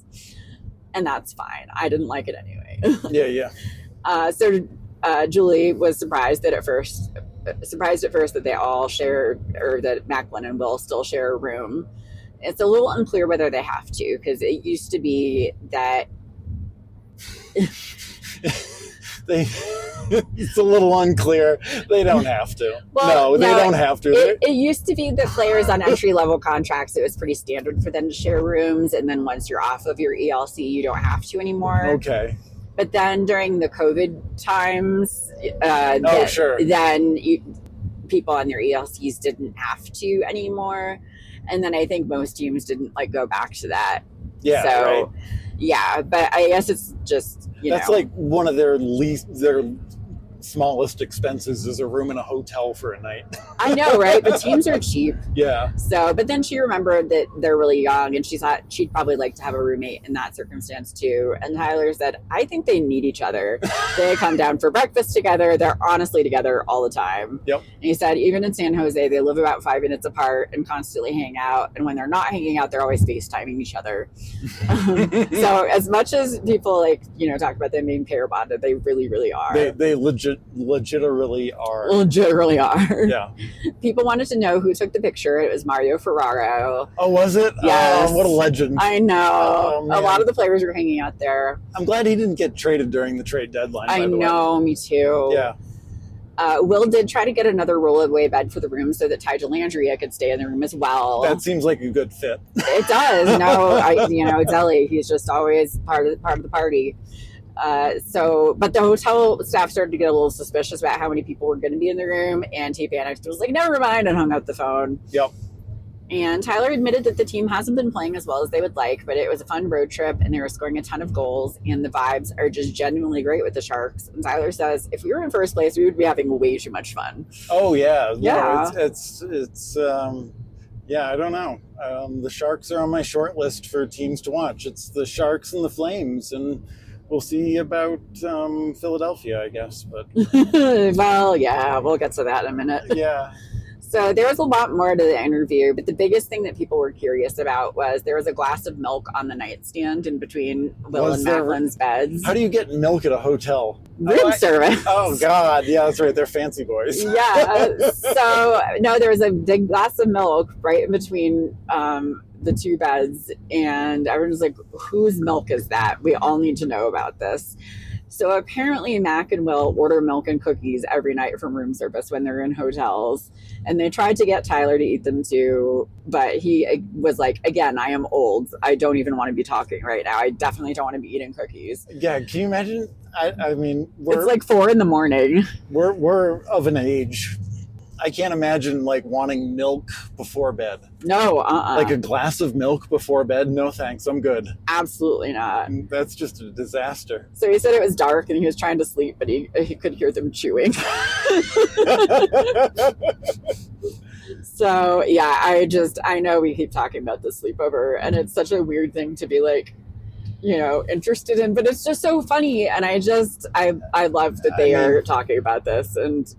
And that's fine. I didn't like it anyway. Yeah. So Julie was surprised at first that they all share, or that Macklin and Will still share a room. It's a little unclear whether they have to, because it used to be that it's a little unclear. They don't have to. Well, they don't have to. It used to be that players on entry-level contracts, it was pretty standard for them to share rooms, and then once you're off of your ELC, you don't have to anymore. Okay. But then during the COVID times, then people on their ELCs didn't have to anymore. And then I think most teams didn't go back to that. Yeah. So, right. Yeah, but I guess it's just, that's like one of their smallest expenses is a room in a hotel for a night. I know, right? But teams are cheap. Yeah. So, but then she remembered that they're really young, and she thought she'd probably like to have a roommate in that circumstance too. And Tyler said, I think they need each other. They come down for breakfast together. They're honestly together all the time. Yep. And he said, even in San Jose, they live about 5 minutes apart and constantly hang out. And when they're not hanging out, they're always FaceTiming each other. So as much as people talk about them being pair bonded, they really, really are. They legitimately are. Legitimately are. Yeah. People wanted to know who took the picture. It was Mario Ferraro. Oh, was it? Yes. Oh, what a legend. I know. A lot of the players were hanging out there. I'm glad he didn't get traded during the trade deadline. I know, me too. Yeah. Will did try to get another roll-away bed for the room so that Ty Delandria could stay in the room as well. That seems like a good fit. It does. No, Zelly, he's just always part of the party. But the hotel staff started to get a little suspicious about how many people were going to be in the room, and he panicked. Was like, never mind, and hung up the phone. Yep. And Tyler admitted that the team hasn't been playing as well as they would like, but it was a fun road trip, and they were scoring a ton of goals, and the vibes are just genuinely great with the Sharks. And Tyler says, if we were in first place, we would be having way too much fun. Oh, yeah. Yeah. No, it's yeah, I don't know. The Sharks are on my short list for teams to watch. It's the Sharks and the Flames, and we'll see about Philadelphia, I guess. But well, yeah, we'll get to that in a minute. Yeah. So there was a lot more to the interview, but the biggest thing that people were curious about was there was a glass of milk on the nightstand in between Will and Macklin's beds. How do you get milk at a hotel? Room service. Oh, God. Yeah, that's right. They're fancy boys. Yeah. So, no, there was a big glass of milk right in between the two beds, and everyone was like, whose milk is that? We all need to know about this. So apparently Mac and Will order milk and cookies every night from room service when they're in hotels. And they tried to get Tyler to eat them too, but he was like, again, I am old. I don't even want to be talking right now. I definitely don't want to be eating cookies. Yeah, can you imagine? I mean, it's like 4 a.m. We're of an age. I can't imagine wanting milk before bed. No, Like a glass of milk before bed? No thanks, I'm good. Absolutely not. That's just a disaster. So he said it was dark and he was trying to sleep, but he could hear them chewing. So yeah, I know we keep talking about the sleepover, and it's such a weird thing to be interested in, but it's just so funny, and I love that they are talking about this, and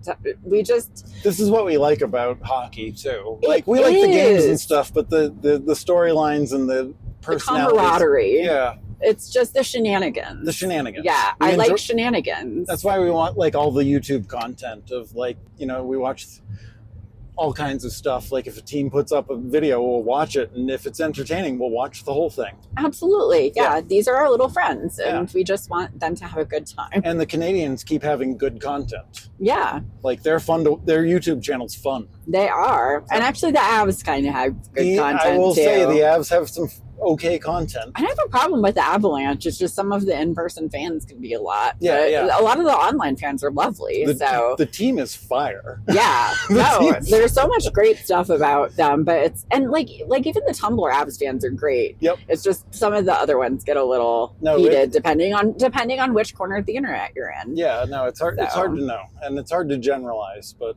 this is what we like about hockey too. We like the games and stuff, but the storylines and the personalities, the camaraderie. Yeah, it's just the shenanigans. Yeah, I like shenanigans. That's why we want all the YouTube content of we watch all kinds of stuff. If a team puts up a video, we'll watch it, and if it's entertaining, we'll watch the whole thing. Absolutely. Yeah. These are our little friends, and we just want them to have a good time. And the Canadians keep having good content. Yeah. They're fun their YouTube channel's fun. They are. And actually the Avs kind of have good content I will too. say the Avs have some okay content. I don't have a problem with the Avalanche. It's just some of the in-person fans can be a lot. Yeah, but yeah. A lot of the online fans are lovely. The team is fire. Yeah, there's so much great stuff about them, but it's like even the Tumblr Avs fans are great. Yep. It's just some of the other ones get a little heated depending on which corner of the internet you're in. Yeah, no, it's hard. So. It's hard to know, and it's hard to generalize, but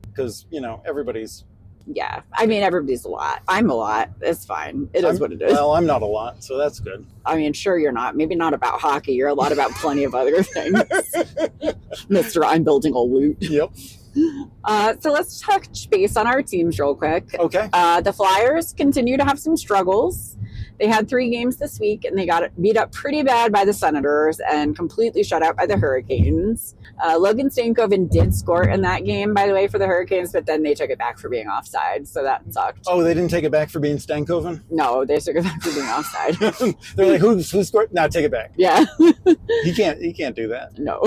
because everybody's. Yeah, I mean, everybody's a lot. I'm a lot. It's fine. It is what it is. Well, I'm not a lot, so that's good. I mean, sure, you're not. Maybe not about hockey. You're a lot about plenty of other things. Mr. I'm building a loot. Yep. So let's touch base on our teams real quick. Okay. The Flyers continue to have some struggles. They had 3 games this week, and they got beat up pretty bad by the Senators and completely shut out by the Hurricanes. Logan Stankoven did score in that game, by the way, for the Hurricanes, but then they took it back for being offside, so that sucked. Oh, they didn't take it back for being Stankoven? No, they took it back for being offside. They're like, who scored? No, take it back. Yeah. He can't do that. No.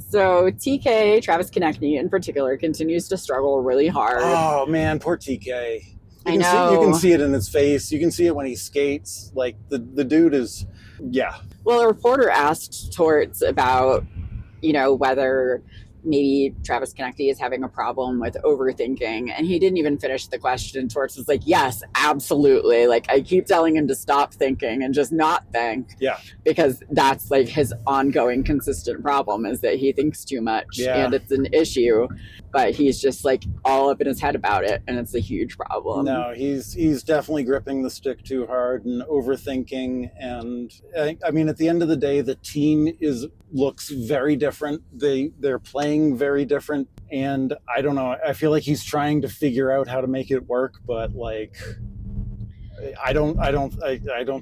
So TK, Travis Konechny in particular, continues to struggle really hard. Oh, man, poor TK. I know. You can see it in his face. You can see it when he skates. Like, the dude is, yeah. Well, a reporter asked Torts about, whether maybe Travis Konechny is having a problem with overthinking. And he didn't even finish the question. Torts was like, yes, absolutely. Like, I keep telling him to stop thinking and just not think. Yeah. Because that's like his ongoing consistent problem is that he thinks too much and it's an issue. But he's just like all up in his head about it, and it's a huge problem. No, he's definitely gripping the stick too hard and overthinking. And I mean, at the end of the day, the team looks very different. They're playing very different, and I don't know. I feel like he's trying to figure out how to make it work, but like. I don't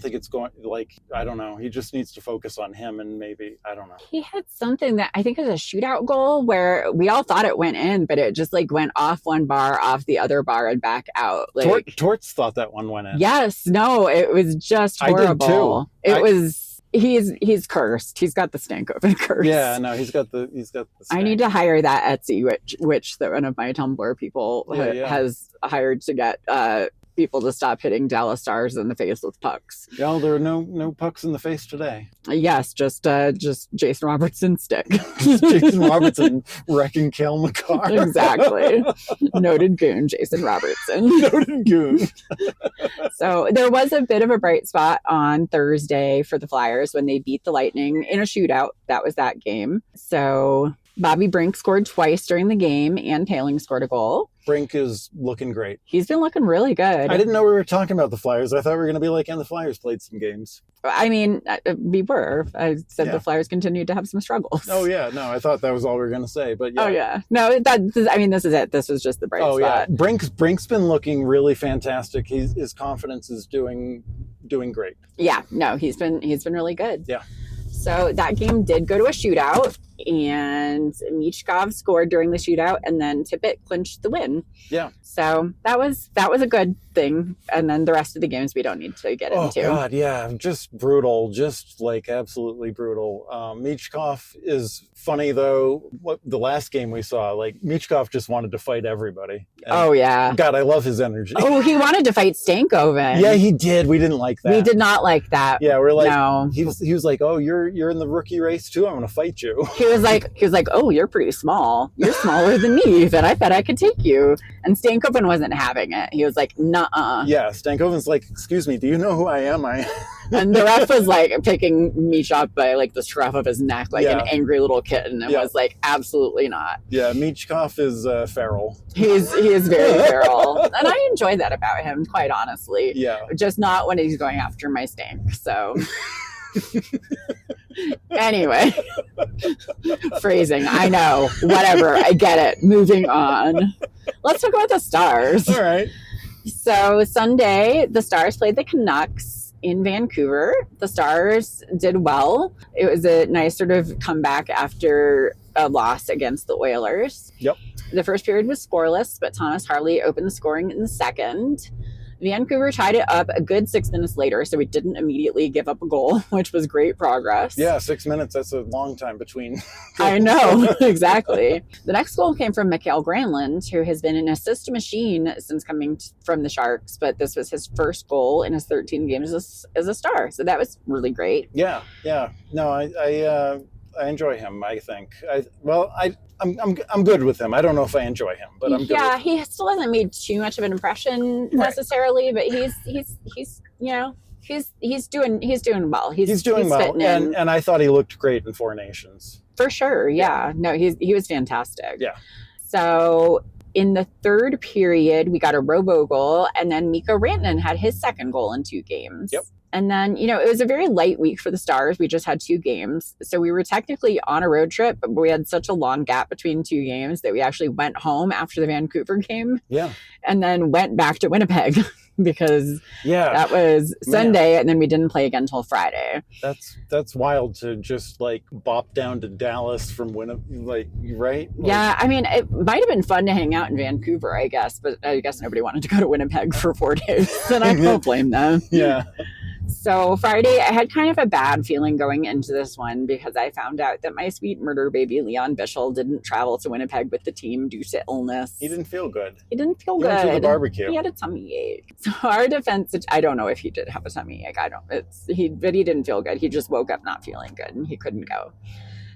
think it's going like I don't know. He just needs to focus on him and maybe I don't know. He had something that I think was a shootout goal where we all thought it went in, but it just like went off one bar, off the other bar, and back out. Like Torts thought that one went in. Yes, no, it was just horrible. I did too. He's cursed. He's got the Stankoven curse. Yeah, no, he's got the. I need to hire that Etsy, which one of my Tumblr people has hired to get people to stop hitting Dallas Stars in the face with pucks. Yeah, there are no pucks in the face today. Yes, just Jason Robertson's stick. Jason Robertson wrecking Cale Makar. Exactly. Noted goon, Jason Robertson. Noted goon. So there was a bit of a bright spot on Thursday for the Flyers when they beat the Lightning in a shootout. That was that game. So Bobby Brink scored twice during the game, and Paling scored a goal. Brink is looking great. He's been looking really good. I didn't know we were talking about the Flyers. I thought we were going to be like, and the Flyers played some games. I mean, we were. I said the Flyers continued to have some struggles. Oh, yeah. No, I thought that was all we were going to say. But yeah. Oh, yeah. No, this is it. This was just the bright spot. Yeah. Brink's been looking really fantastic. His confidence is doing great. Yeah. No, he's been really good. Yeah. So that game did go to a shootout, and Michkov scored during the shootout, and then Tippett clinched the win. Yeah. So that was a good thing. And then the rest of the games we don't need to get into. Oh, God, yeah. Just brutal. Just, like, absolutely brutal. Michkov is funny, though. The last game we saw, like, Michkov just wanted to fight everybody. And, yeah. God, I love his energy. Oh, he wanted to fight Stankoven. Yeah, he did. We didn't like that. We did not like that. Yeah, we're like, no. He was like, oh, you're in the rookie race, too? I'm going to fight you. He was like, oh, you're pretty small. You're smaller than me. Then I bet I could take you. And Stankoven wasn't having it. He was like, nuh-uh. Yeah, Stankoven's like, excuse me, do you know who I am? And the ref was like picking Mich up by like the scruff of his neck, like an angry little kitten, and was like, absolutely not. Yeah, Michkov is feral. He is very feral. And I enjoy that about him, quite honestly. Yeah. Just not when he's going after my stank, so... Anyway, phrasing, I know, whatever, I get it. Moving on. Let's talk about the Stars. All right. So Sunday, the Stars played the Canucks in Vancouver. The Stars did well. It was a nice sort of comeback after a loss against the Oilers. Yep. The first period was scoreless, but Thomas Harley opened the scoring in the second. Vancouver tied it up a good 6 minutes later, so we didn't immediately give up a goal, which was great progress. Yeah, 6 minutes, that's a long time between. I know, exactly. The next goal came from Mikael Granlund, who has been an assist machine since coming from the Sharks, but this was his first goal in his 13 games as a Star, so that was really great. Yeah. No, I enjoy him, I think. I'm good with him. I don't know if I enjoy him, but I'm good with him. He still hasn't made too much of an impression necessarily, but he's doing well. He's doing well, and I thought he looked great in Four Nations. For sure, yeah. No, he was fantastic. Yeah. So in the third period, we got a robo goal, and then Mikko Rantanen had his second goal in 2 games. Yep. And then, it was a very light week for the Stars. We just had 2 games. So we were technically on a road trip, but we had such a long gap between 2 games that we actually went home after the Vancouver game. Yeah. And then went back to Winnipeg because that was Sunday, and then we didn't play again until Friday. That's wild to just like bop down to Dallas from Winnipeg, right? Yeah, I mean, it might have been fun to hang out in Vancouver, I guess, but I guess nobody wanted to go to Winnipeg for 4 days, and I don't blame them. Yeah. So Friday, I had kind of a bad feeling going into this one because I found out that my sweet murder baby, Leon Bischel, didn't travel to Winnipeg with the team due to illness. He didn't feel good. He went to the barbecue. He had a tummy ache. So our defense, I don't know if he did have a tummy ache. But he didn't feel good. He just woke up not feeling good and he couldn't go.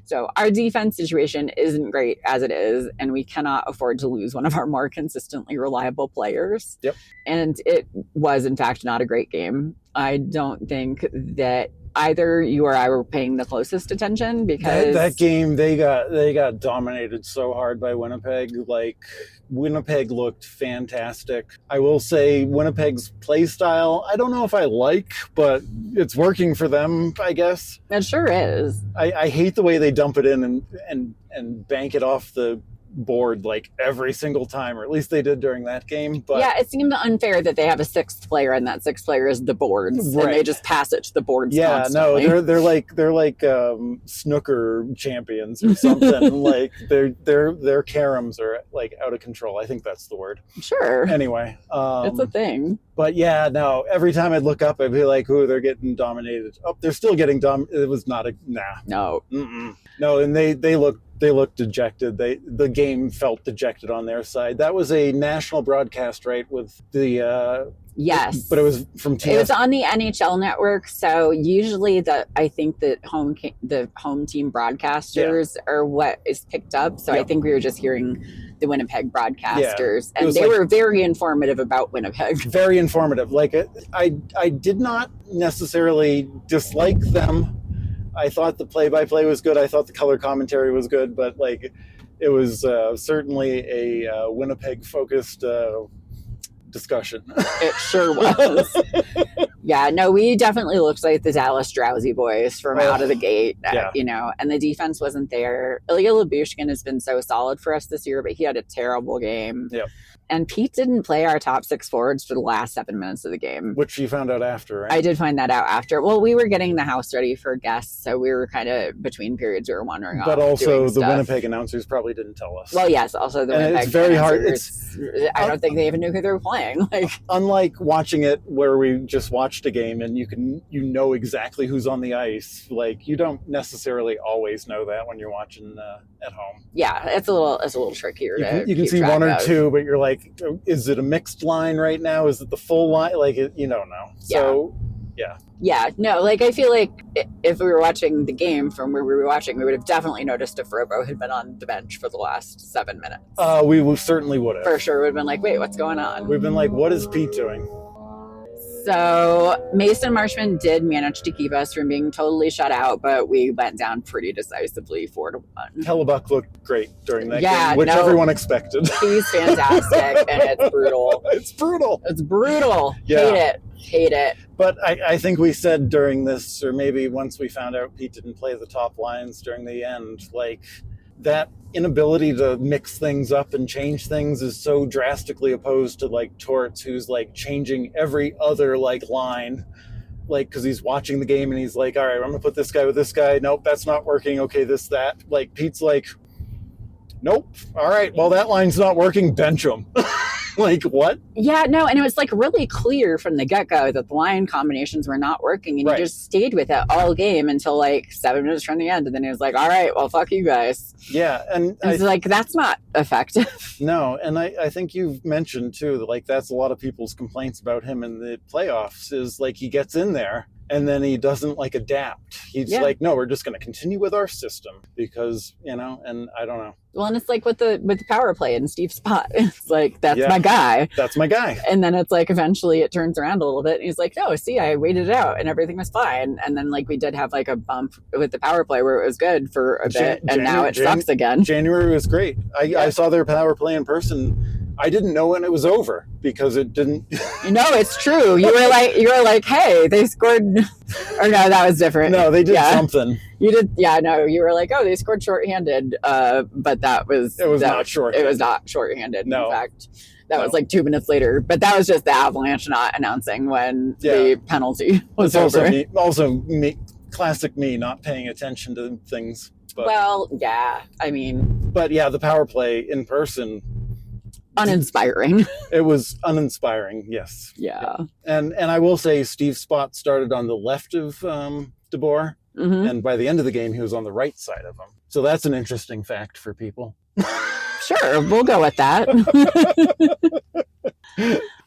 So our defense situation isn't great as it is, and we cannot afford to lose one of our more consistently reliable players. Yep. And it was, in fact, not a great game. I don't think that either you or I were paying the closest attention because that game they got dominated so hard by Winnipeg. Like, Winnipeg looked fantastic. I will say Winnipeg's play style, I don't know if I like, but it's working for them, I guess. It sure is. I hate the way they dump it in and bank it off the board like every single time, or at least they did during that game. But yeah, it seemed unfair that they have a 6th player and that 6th player is the boards, right, and they just pass it to the boards. Yeah, constantly. No, they're like snooker champions or something. Like their caroms are like out of control. I think that's the word. Sure. Anyway, it's a thing. But yeah, no. Every time I'd look up, I'd be like, "Ooh, they're getting dominated." Oh, they're still getting It was not a No. No, and they looked dejected. The game felt dejected on their side. That was a national broadcast, right? With the yes, but it was from TS. It was on the NHL network. So usually, I think the home team broadcasters are what is picked up. So I think we were just hearing the Winnipeg broadcasters, and they were very informative about Winnipeg. Very informative. Like I did not necessarily dislike them. I thought the play-by-play was good. I thought the color commentary was good, but like it was certainly a Winnipeg-focused discussion. It sure was. Yeah, no, we definitely looked like the Dallas Drowsy Boys from out of the gate, and the defense wasn't there. Ilya Lyubushkin has been so solid for us this year, but he had a terrible game. Yep. And Pete didn't play our top 6 forwards for the last 7 minutes of the game. Which you found out after, right? I did find that out after. Well, we were getting the house ready for guests, so we were kind of between periods. We were wandering off. But also the Winnipeg announcers probably didn't tell us. Well, yes, also the Winnipeg it's very announcers. Hard. I don't think they even knew who they were playing. Like, unlike watching it where we just watched a game and you know exactly who's on the ice. Like, you don't necessarily always know that when you're watching at home. Yeah, it's a little trickier. You can see one or two, but you're like, is it a mixed line right now? Is it the full line? Like, you don't know. So, yeah. Yeah, no, like I feel like if we were watching the game from where we were watching, we would have definitely noticed if Robo had been on the bench for the last 7 minutes. We certainly would have. For sure, we'd have been like, wait, what's going on? We've been like, what is Pete doing? So Mason Marchman did manage to keep us from being totally shut out, but we went down pretty decisively 4-1. Hellebuck looked great during that game, which everyone expected. He's fantastic, and it's brutal. It's brutal. Yeah. Hate it. But I think we said during this, or maybe once we found out Pete didn't play the top lines during the end, like that inability to mix things up and change things is so drastically opposed to like Torts, who's like changing every other like line, like because he's watching the game and he's like, all right, I'm gonna put this guy with this guy. Nope, that's not working. Okay, that. Like Pete's like, nope. All right, well that line's not working. Bench him. Like, what? Yeah, no, and it was like really clear from the get-go that the line combinations were not working, and Right. he just stayed with it all game until like 7 minutes from the end, and then he was like, all right, well, fuck you guys. Yeah, and It's like, that's not effective. no, and I think you've mentioned too that like that's a lot of people's complaints about him in the playoffs is like he gets in there and then he doesn't like adapt. He's like, no, we're just going to continue with our system because, you know, and I don't know. Well, and it's like with the power play and Steve's spot. It's like, that's my guy. That's my guy. And then it's like, eventually it turns around a little bit. And he's like, no, see, I waited it out and everything was fine. And then like we did have like a bump with the power play where it was good for a bit. And now it sucks again. January was great. I saw their power play in person. I didn't know when it was over because it didn't. No, it's true. You were like, hey, they scored. Or no, that was different. No, they did something. You did, yeah. No, you were like, oh, they scored shorthanded. But it was not shorthanded. It was not shorthanded. No. In fact, that was like 2 minutes later. But that was just the Avalanche not announcing when the penalty was over. Also me, classic me, not paying attention to things. But, well, yeah. I mean, but yeah, the power play in person. Uninspiring. It was uninspiring, yes. Yeah. And I will say Steve's spot started on the left of DeBoer, and by the end of the game, he was on the right side of him. So that's an interesting fact for people. Sure, we'll go with that.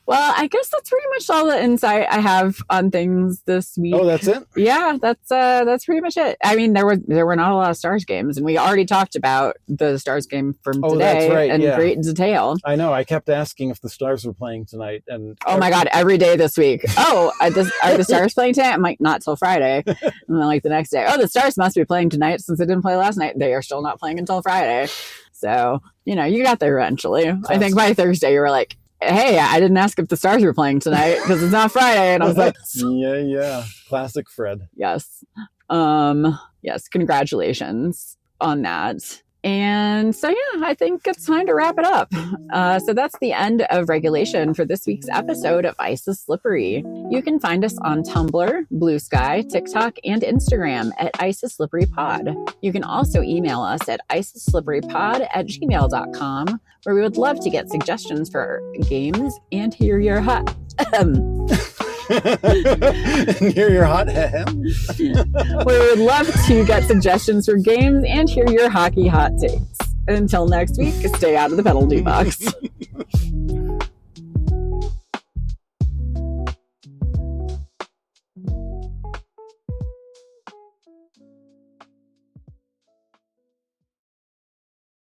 Well, I guess that's pretty much all the insight I have on things this week. Oh, that's it? Yeah, that's pretty much it. I mean, there were not a lot of Stars games, and we already talked about the Stars game from today in great detail. I know. I kept asking if the Stars were playing tonight, and oh my god, every day this week. Oh, are the Stars playing tonight? I'm like, not till Friday. And then like the next day, oh, the Stars must be playing tonight since they didn't play last night. They are still not playing until Friday. So you know, you got there eventually. I think by Thursday you were like, hey, I didn't ask if the Stars were playing tonight because it's not Friday. And I was like, yeah. Classic Fred. Yes. Yes. Congratulations on that. And so, yeah, I think it's time to wrap it up. So that's the end of regulation for this week's episode of Ice is Slippery. You can find us on Tumblr, Blue Sky, TikTok, and Instagram at Ice is Slippery Pod. You can also email us at iceisslipperypod@gmail.com, where we would love to get suggestions for games and hear your hot. And hear your hot hem. We would love to get suggestions for games and hear your hockey hot takes. Until next week, stay out of the penalty box.